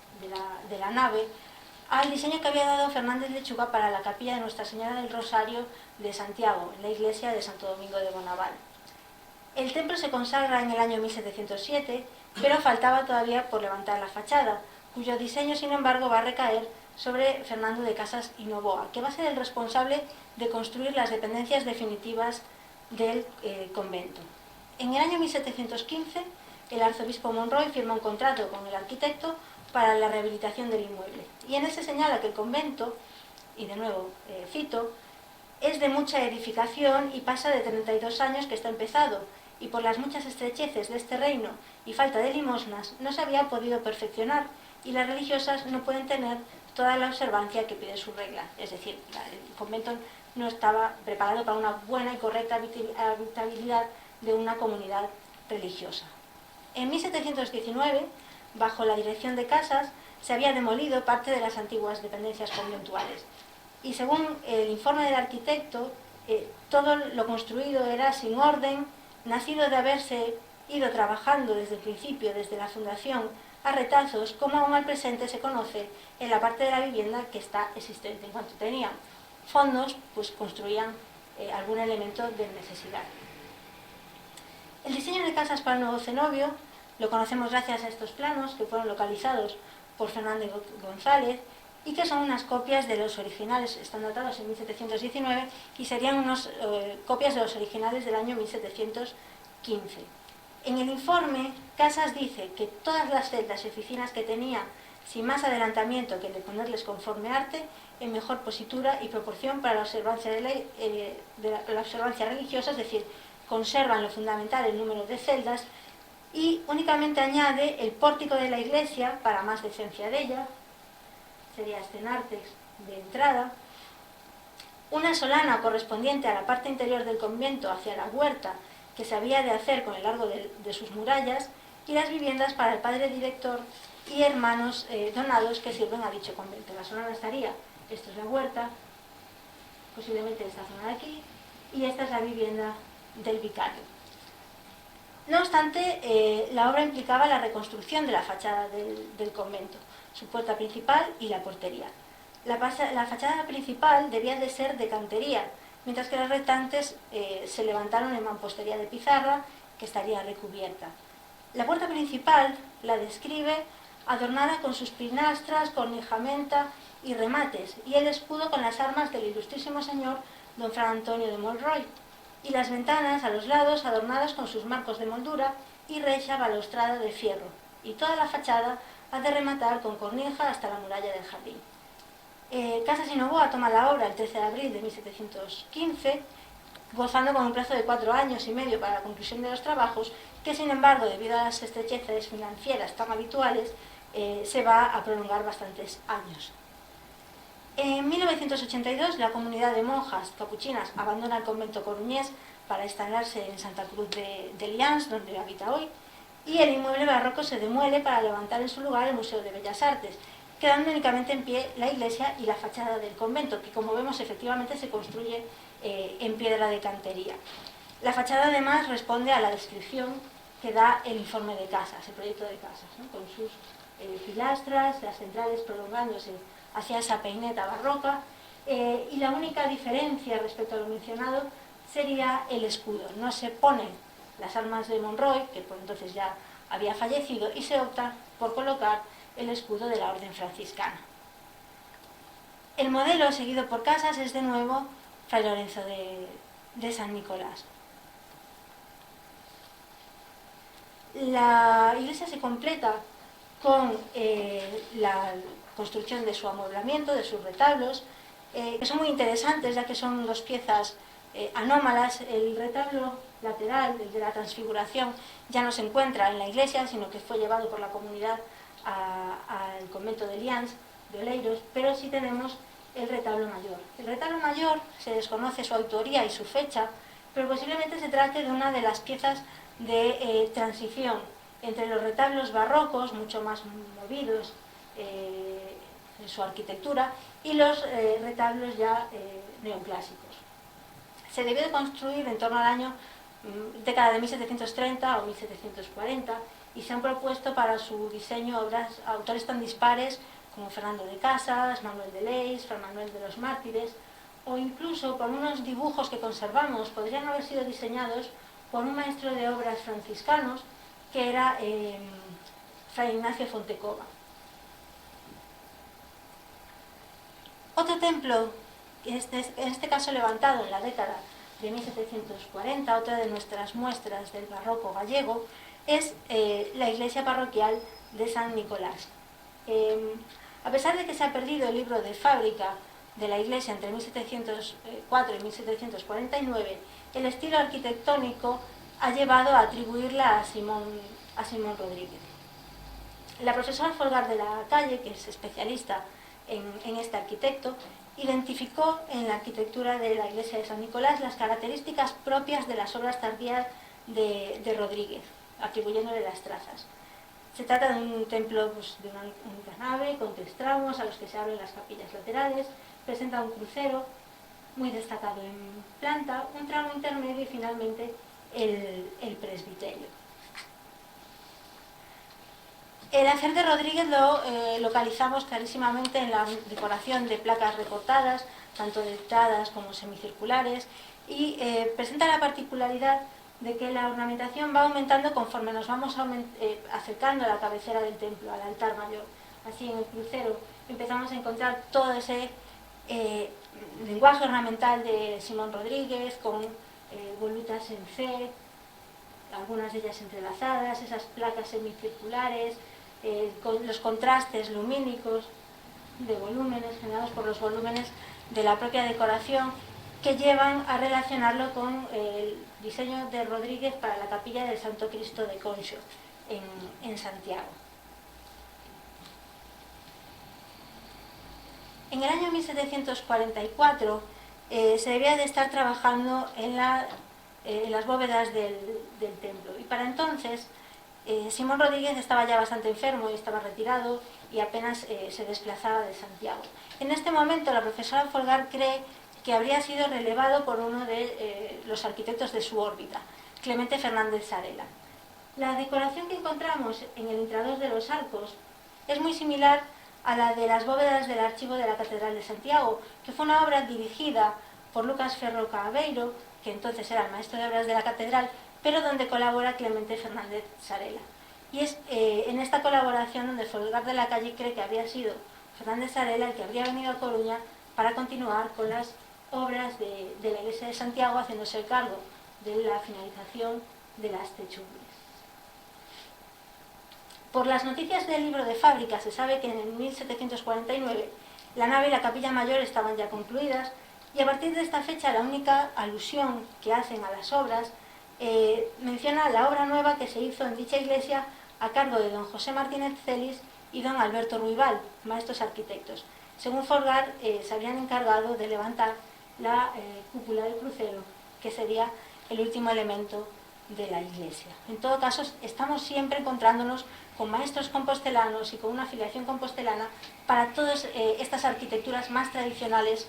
de la nave al diseño que había dado Fernández Lechuga para la capilla de Nuestra Señora del Rosario de Santiago, en la iglesia de Santo Domingo de Bonaval. El templo se consagra en el año 1707, pero faltaba todavía por levantar la fachada, cuyo diseño, sin embargo, va a recaer sobre Fernando de Casas y Novoa, que va a ser el responsable de construir las dependencias definitivas del convento. En el año 1715, el arzobispo Monroy firma un contrato con el arquitecto para la rehabilitación del inmueble, y en ese señala que el convento, y de nuevo cito, es de mucha edificación y pasa de 32 años que está empezado, y por las muchas estrecheces de este reino y falta de limosnas no se había podido perfeccionar, y las religiosas no pueden tener toda la observancia que pide su regla. Es decir, el convento no estaba preparado para una buena y correcta habitabilidad de una comunidad religiosa. En 1719, bajo la dirección de Casas, se había demolido parte de las antiguas dependencias conventuales, y según el informe del arquitecto, todo lo construido era sin orden, nacido de haberse ido trabajando desde el principio, desde la fundación, a retazos, como aún al presente se conoce en la parte de la vivienda que está existente. En cuanto tenían fondos, pues construían algún elemento de necesidad. El diseño de casas para el nuevo cenobio lo conocemos gracias a estos planos que fueron localizados por Fernández González y que son unas copias de los originales, están datados en 1719 y serían unas copias de los originales del año 1715. En el informe, Casas dice que todas las celdas y oficinas que tenía, sin más adelantamiento que el de ponerles conforme arte, en mejor positura y proporción para la observancia, la observancia religiosa, es decir, conservan lo fundamental, el número de celdas, y únicamente añade el pórtico de la iglesia para más decencia de ella, sería este nártex de entrada, una solana correspondiente a la parte interior del convento hacia la huerta, que se había de hacer con el largo de sus murallas, y las viviendas para el padre director y hermanos donados que sirven a dicho convento. La solana estaría, esto es la huerta, posiblemente esta zona de aquí, y esta es la vivienda del vicario. No obstante, la obra implicaba la reconstrucción de la fachada del convento, su puerta principal y la portería. La fachada principal debía de ser de cantería, mientras que las restantes se levantaron en mampostería de pizarra, que estaría recubierta. La puerta principal la describe adornada con sus pilastras, cornijamenta y remates, y el escudo con las armas del ilustrísimo señor don Fran Antonio de Monroy, y las ventanas a los lados adornadas con sus marcos de moldura y reja balaustrada de fierro, y toda la fachada ha de rematar con cornija hasta la muralla del jardín. Casas y Novoa toma la obra el 13 de abril de 1715, gozando con un plazo de 4 años y medio para la conclusión de los trabajos, que sin embargo, debido a las estrecheces financieras tan habituales, se va a prolongar bastantes años. En 1982 la comunidad de monjas capuchinas abandona el convento coruñés para instalarse en Santa Cruz de Lians, donde habita hoy, y el inmueble barroco se demuele para levantar en su lugar el Museo de Bellas Artes, quedando únicamente en pie la iglesia y la fachada del convento, que como vemos efectivamente se construye en piedra de cantería. La fachada además responde a la descripción que da el informe de casas, el proyecto de casas, ¿no? Con sus pilastras, las centrales prolongándose hacia esa peineta barroca, y la única diferencia respecto a lo mencionado sería el escudo. No se ponen las armas de Monroy, que por entonces ya había fallecido, y se opta por colocar el escudo de la Orden Franciscana. El modelo seguido por Casas es de nuevo Fray Lorenzo de San Nicolás. La iglesia se completa con la construcción de su amueblamiento, de sus retablos, que son muy interesantes, ya que son dos piezas anómalas. El retablo lateral, el de la Transfiguración, ya no se encuentra en la iglesia, sino que fue llevado por la comunidad al convento de Lians, de Oleiros, pero sí tenemos el retablo mayor. El retablo mayor se desconoce su autoría y su fecha, pero posiblemente se trate de una de las piezas de transición entre los retablos barrocos, mucho más movidos en su arquitectura, y los retablos ya neoclásicos. Se debió de construir en torno al año década de 1730 o 1740, y se han propuesto para su diseño autores tan dispares como Fernando de Casas, Manuel de Leis, Fray Manuel de los Mártires, o incluso por unos dibujos que conservamos, podrían haber sido diseñados por un maestro de obras franciscanos que era Fray Ignacio Fontecova. Otro templo, en este caso levantado en la década de 1740, otra de nuestras muestras del barroco gallego, es la iglesia parroquial de San Nicolás. A pesar de que se ha perdido el libro de fábrica de la iglesia entre 1704 y 1749, el estilo arquitectónico ha llevado a atribuirla a Simón Rodríguez. La profesora Folgar de la Calle, que es especialista en este arquitecto, identificó en la arquitectura de la iglesia de San Nicolás las características propias de las obras tardías de Rodríguez, atribuyéndole las trazas. Se trata de un templo de una única nave, con 3 tramos a los que se abren las capillas laterales, presenta un crucero muy destacado en planta, un tramo intermedio y finalmente el presbiterio. El hacer de Rodríguez lo localizamos clarísimamente en la decoración de placas recortadas, tanto dentadas como semicirculares, y presenta la particularidad de que la ornamentación va aumentando conforme nos vamos acercando a la cabecera del templo, al altar mayor. Así en el crucero empezamos a encontrar todo ese lenguaje ornamental de Simón Rodríguez, con volutas en C, algunas de ellas entrelazadas, esas placas semicirculares, con los contrastes lumínicos de volúmenes generados por los volúmenes de la propia decoración, que llevan a relacionarlo con el diseño de Rodríguez para la capilla del Santo Cristo de Concho en Santiago. En el año 1744 se debía de estar trabajando en las bóvedas del templo, y para entonces Simón Rodríguez estaba ya bastante enfermo y estaba retirado y apenas se desplazaba de Santiago. En este momento la profesora Folgar cree que habría sido relevado por uno de los arquitectos de su órbita, Clemente Fernández Sarela. La decoración que encontramos en el intradós de los arcos es muy similar a la de las bóvedas del archivo de la Catedral de Santiago, que fue una obra dirigida por Lucas Ferro Cabeiro, que entonces era el maestro de obras de la catedral, pero donde colabora Clemente Fernández Sarela. Y es en esta colaboración donde Folgar de la Calle cree que habría sido Fernández Sarela el que habría venido a Coruña para continuar con las obras de la iglesia de Santiago, haciéndose cargo de la finalización de las techumbres. Por las noticias del libro de fábrica se sabe que en 1749 la nave y la capilla mayor estaban ya concluidas, y a partir de esta fecha la única alusión que hacen a las obras menciona la obra nueva que se hizo en dicha iglesia a cargo de don José Martínez Celis y don Alberto Ruibal, maestros arquitectos. según Folgar, se habrían encargado de levantar la cúpula del crucero, que sería el último elemento de la iglesia. En todo caso, estamos siempre encontrándonos con maestros compostelanos y con una afiliación compostelana para todas estas arquitecturas más tradicionales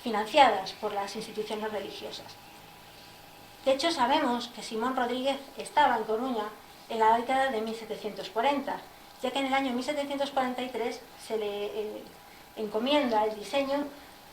financiadas por las instituciones religiosas. De hecho, sabemos que Simón Rodríguez estaba en Coruña en la década de 1740, ya que en el año 1743 se le encomienda el diseño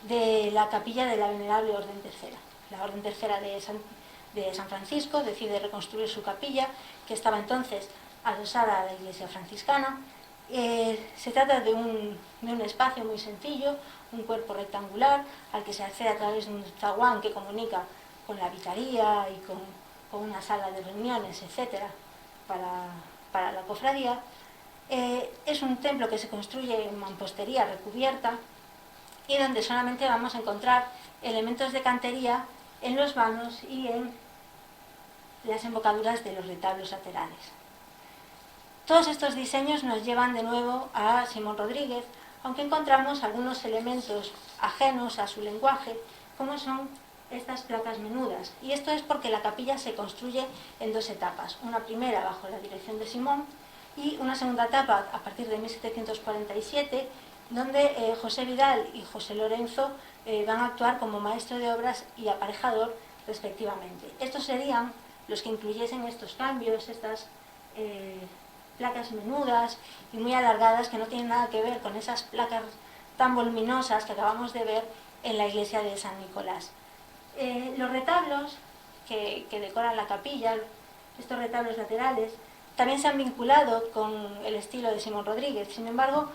de la capilla de la Venerable Orden Tercera. La Orden Tercera de San Francisco decide reconstruir su capilla, que estaba entonces adosada a la iglesia franciscana. Se trata de un espacio muy sencillo, un cuerpo rectangular al que se accede a través de un zaguán que comunica con la vicaría y con una sala de reuniones, etcétera, para la cofradía. Es un templo que se construye en mampostería recubierta y donde solamente vamos a encontrar elementos de cantería en los vanos y en las embocaduras de los retablos laterales. Todos estos diseños nos llevan de nuevo a Simón Rodríguez, aunque encontramos algunos elementos ajenos a su lenguaje, como son estas placas menudas. Y esto es porque la capilla se construye en dos etapas. Una primera bajo la dirección de Simón y una segunda etapa a partir de 1747, donde José Vidal y José Lorenzo van a actuar como maestro de obras y aparejador respectivamente. Estos serían los que incluyesen estos cambios, estas placas menudas y muy alargadas que no tienen nada que ver con esas placas tan voluminosas que acabamos de ver en la iglesia de San Nicolás. Los retablos que decoran la capilla, estos retablos laterales, también se han vinculado con el estilo de Simón Rodríguez. Sin embargo,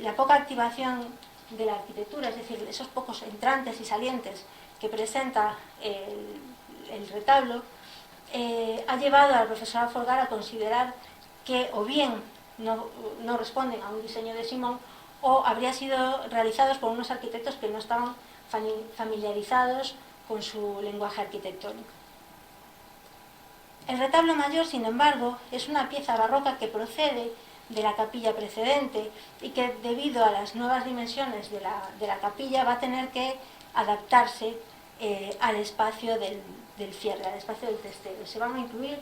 la poca activación de la arquitectura, es decir, esos pocos entrantes y salientes que presenta el retablo, ha llevado al profesor Folgar a considerar que o bien no responden a un diseño de Simón o habrían sido realizados por unos arquitectos que no estaban familiarizados con su lenguaje arquitectónico. El retablo mayor, sin embargo, es una pieza barroca que procede de la capilla precedente y que, debido a las nuevas dimensiones de la capilla, va a tener que adaptarse al espacio del cierre, al espacio del testero. Se van a incluir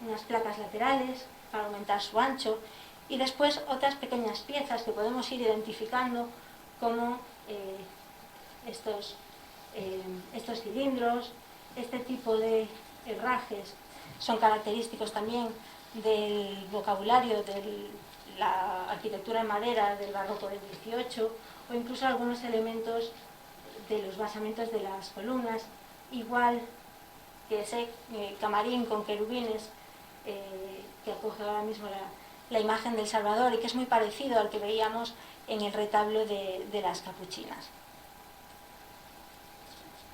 unas placas laterales para aumentar su ancho y después otras pequeñas piezas que podemos ir identificando como estos cilindros, este tipo de herrajes son característicos también del vocabulario de la arquitectura en madera del barroco del XVIII, o incluso algunos elementos de los basamentos de las columnas, igual que ese camarín con querubines que acoge ahora mismo la imagen del Salvador y que es muy parecido al que veíamos en el retablo de las capuchinas.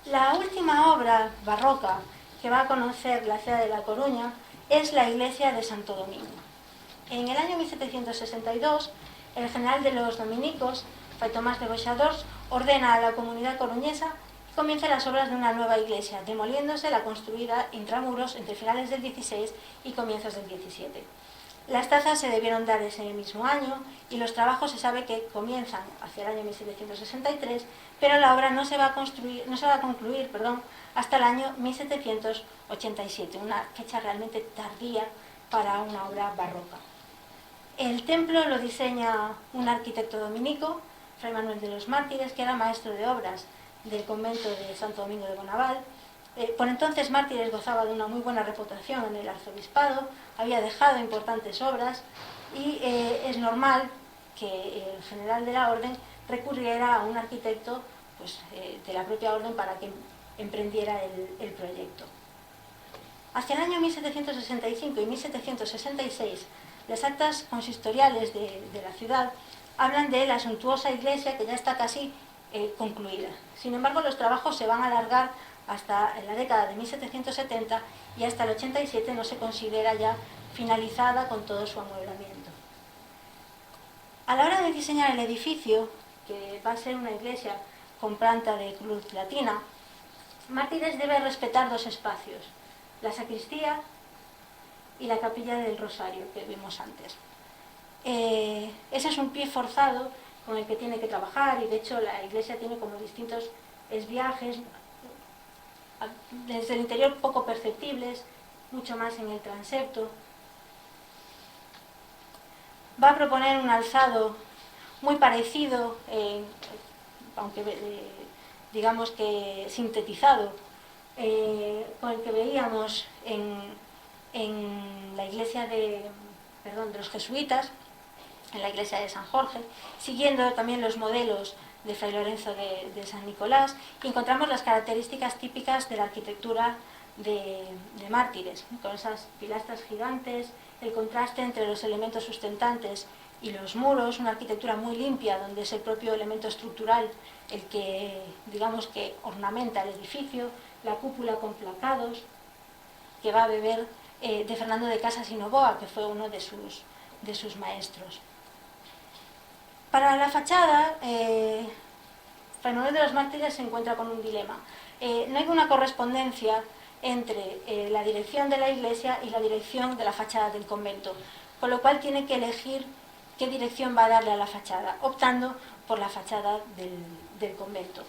La última obra barroca que va a conocer la ciudad de La Coruña es la iglesia de Santo Domingo. En el año 1762, el general de los dominicos, Fray Tomás de Boixadors, ordena a la comunidad coruñesa que comience las obras de una nueva iglesia, demoliéndose la construida intramuros entre finales del 16 y comienzos del 17. Las trazas se debieron dar ese mismo año y los trabajos se sabe que comienzan hacia el año 1763, pero la obra no se va a concluir hasta el año 1787, una fecha realmente tardía para una obra barroca. El templo lo diseña un arquitecto dominico, Fray Manuel de los Mártires, que era maestro de obras del convento de Santo Domingo de Bonaval. Por entonces Mártires gozaba de una muy buena reputación en el arzobispado, había dejado importantes obras y es normal que el general de la orden recurriera a un arquitecto de la propia orden para que emprendiera el proyecto. Hacia el año 1765 y 1766, las actas consistoriales de la ciudad hablan de la suntuosa iglesia que ya está casi concluida. Sin embargo, los trabajos se van a alargar hasta la década de 1770 y hasta el 87 no se considera ya finalizada con todo su amueblamiento. A la hora de diseñar el edificio, que va a ser una iglesia con planta de cruz latina, Mártires debe respetar dos espacios, la sacristía y la capilla del Rosario que vimos antes. Ese es un pie forzado con el que tiene que trabajar, y de hecho la iglesia tiene como distintos viajes, desde el interior poco perceptibles, mucho más en el transepto. Va a proponer un alzado muy parecido, aunque digamos que sintetizado, con el que veíamos en la iglesia de los jesuitas, en la iglesia de San Jorge, siguiendo también los modelos de Fray Lorenzo de San Nicolás, y encontramos las características típicas de la arquitectura de Mártires, con esas pilastras gigantes, el contraste entre los elementos sustentantes y los muros, una arquitectura muy limpia, donde es el propio elemento estructural el que, digamos, que ornamenta el edificio, la cúpula con placados, que va a beber de Fernando de Casas y Novoa, que fue uno de sus maestros. Para la fachada, Fray Manuel de los Mártires se encuentra con un dilema. No hay una correspondencia entre la dirección de la iglesia y la dirección de la fachada del convento, con lo cual tiene que elegir qué dirección va a darle a la fachada, optando por la fachada del convento.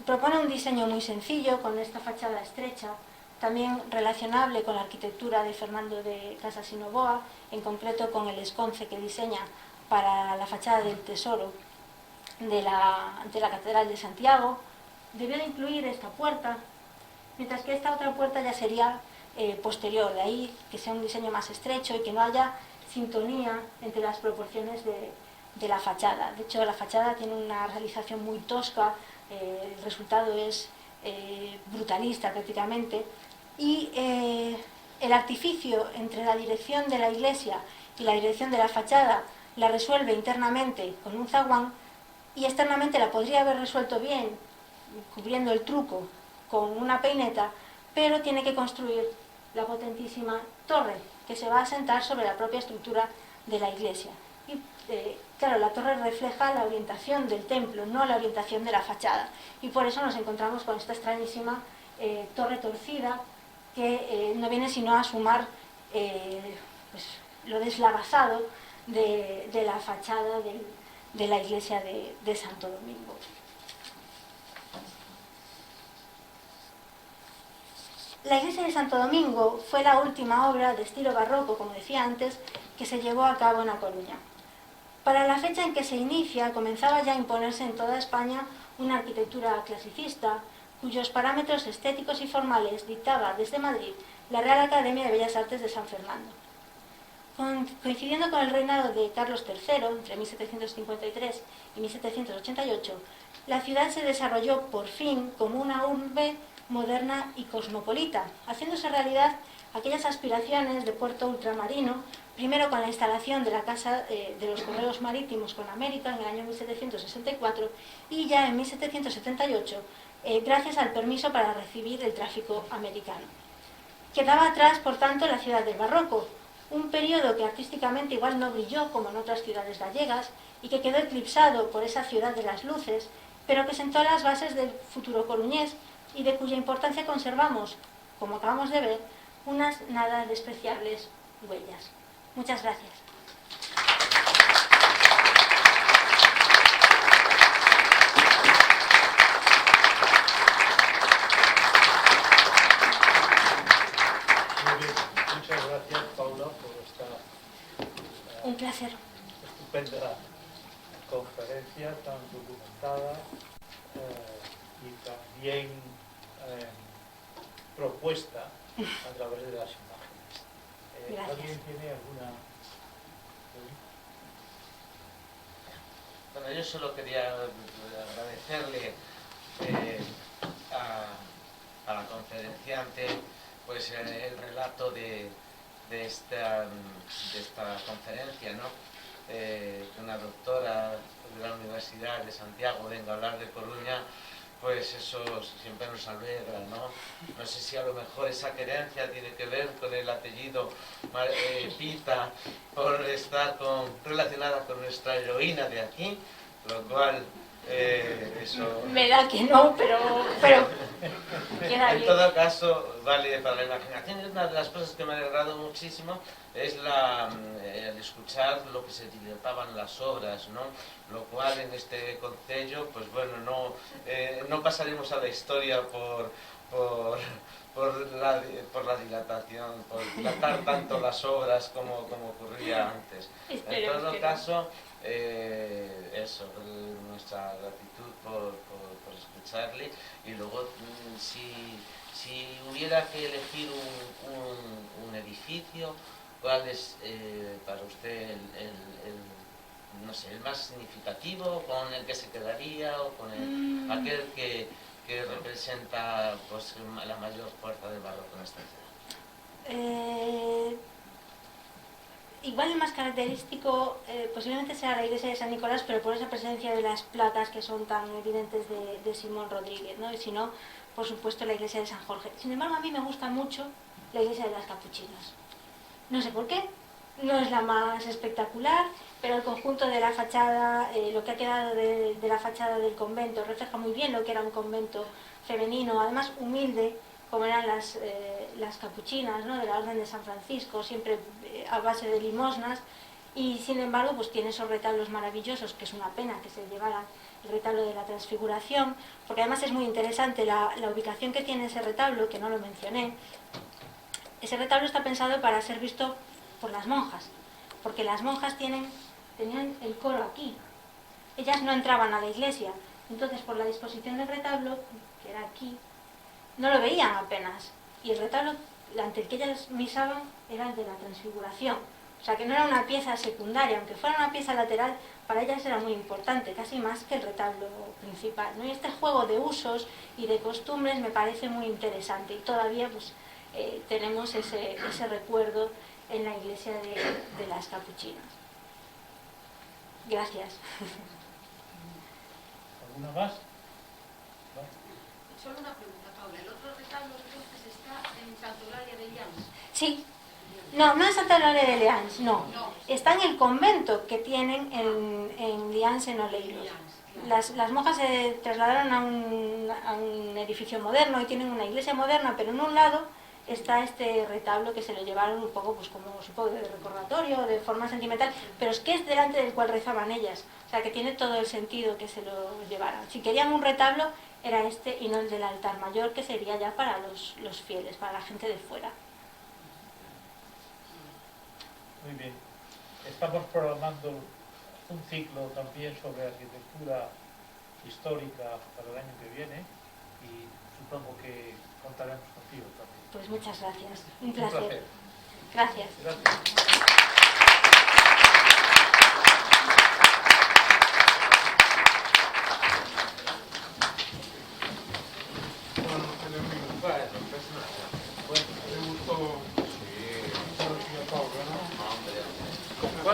Propone un diseño muy sencillo, con esta fachada estrecha, también relacionable con la arquitectura de Fernando de Casas y Novoa, en concreto con el esconce que diseña para la fachada del tesoro de la Catedral de Santiago. Debió de incluir esta puerta, mientras que esta otra puerta ya sería posterior, de ahí que sea un diseño más estrecho y que no haya sintonía entre las proporciones de la fachada. De hecho, la fachada tiene una realización muy tosca, el resultado es brutalista prácticamente, y el artificio entre la dirección de la iglesia y la dirección de la fachada la resuelve internamente con un zaguán, y externamente la podría haber resuelto bien cubriendo el truco con una peineta, pero tiene que construir la potentísima torre que se va a asentar sobre la propia estructura de la iglesia. Y claro, la torre refleja la orientación del templo, no la orientación de la fachada, y por eso nos encontramos con esta extrañísima torre torcida que no viene sino a sumar pues, lo deslavazado de la fachada de la iglesia de Santo Domingo. La iglesia de Santo Domingo fue la última obra de estilo barroco, como decía antes, que se llevó a cabo en A Coruña. Para la fecha en que se inicia, comenzaba ya a imponerse en toda España una arquitectura clasicista, cuyos parámetros estéticos y formales dictaba desde Madrid la Real Academia de Bellas Artes de San Fernando. Coincidiendo con el reinado de Carlos III, entre 1753 y 1788, la ciudad se desarrolló por fin como una urbe moderna y cosmopolita, haciéndose realidad aquellas aspiraciones de puerto ultramarino, primero con la instalación de la Casa de los Correos Marítimos con América en el año 1764 y ya en 1778 gracias al permiso para recibir el tráfico americano. Quedaba atrás, por tanto, la ciudad del barroco, un periodo que artísticamente igual no brilló como en otras ciudades gallegas y que quedó eclipsado por esa ciudad de las luces, pero que sentó las bases del futuro coruñés y de cuya importancia conservamos, como acabamos de ver, unas nada despreciables huellas. Muchas gracias. Muy bien. Muchas gracias, Paula, por esta Un placer. estupenda conferencia tan documentada y también propuesta a través de las imágenes. ¿Alguien tiene alguna pregunta? Bueno, yo solo quería agradecerle a la conferenciante pues el relato de esta conferencia, ¿no? Que una doctora de la Universidad de Santiago venga a hablar de Coruña, pues eso siempre nos alegra, ¿no? No sé si a lo mejor esa querencia tiene que ver con el apellido Pita, por estar relacionada con nuestra heroína de aquí, lo cual Eso. Me da que no, pero queda En bien. todo caso, vale para la imaginación. Y una de las cosas que me ha alegrado muchísimo es el escuchar lo que se dilataban las obras, ¿no? Lo cual en este concello, pues bueno, no pasaremos a la historia por la dilatación, por dilatar tanto las obras como ocurría antes. En Esperemos todo que no. caso, eso, nuestra gratitud por escucharle. Y luego, si hubiera que elegir un edificio, ¿cuál es para usted no sé, el más significativo, con el que se quedaría, o con aquel que representa pues la mayor fuerza del barroco en esta ciudad? Igual el más característico posiblemente sea la iglesia de San Nicolás, pero por esa presencia de las placas que son tan evidentes de Simón Rodríguez, ¿no? Y si no, por supuesto, la iglesia de San Jorge. Sin embargo, a mí me gusta mucho la iglesia de las Capuchinas. No sé por qué, no es la más espectacular, pero el conjunto de la fachada, lo que ha quedado de la fachada del convento, refleja muy bien lo que era un convento femenino, además humilde, como eran las capuchinas, ¿no? De la Orden de San Francisco, siempre a base de limosnas, y sin embargo pues tiene esos retablos maravillosos, que es una pena que se llevara el retablo de la Transfiguración, porque además es muy interesante la ubicación que tiene ese retablo, que no lo mencioné. Ese retablo está pensado para ser visto por las monjas, porque las monjas tenían el coro aquí. Ellas no entraban a la iglesia, entonces por la disposición del retablo, que era aquí, no lo veían apenas. Y el retablo ante el que ellas misaban era el de la Transfiguración. O sea que no era una pieza secundaria, aunque fuera una pieza lateral, para ellas era muy importante, casi más que el retablo principal, ¿no? Y este juego de usos y de costumbres me parece muy interesante, y todavía pues tenemos ese recuerdo en la iglesia de las Capuchinas. Gracias. ¿Alguna más? Solo una pregunta, Paula. ¿El otro retablo entonces está en Santa Eulalia de Lians? Sí. No en Santa Eulalia de Lians, no. No. Está en el convento que tienen en Lians, en Oleiros. Las monjas se trasladaron a un edificio moderno y tienen una iglesia moderna, pero en un lado está este retablo que se lo llevaron un poco, pues como supongo, de recordatorio, de forma sentimental, pero es que es delante del cual rezaban ellas, o sea que tiene todo el sentido que se lo llevaran. Si querían un retablo era este y no el del altar mayor, que sería ya para los fieles, para la gente de fuera. Muy bien. Estamos programando un ciclo también sobre arquitectura histórica para el año que viene y supongo que contaremos contigo también. Pues muchas gracias. Un placer. placer. Gracias. Gracias.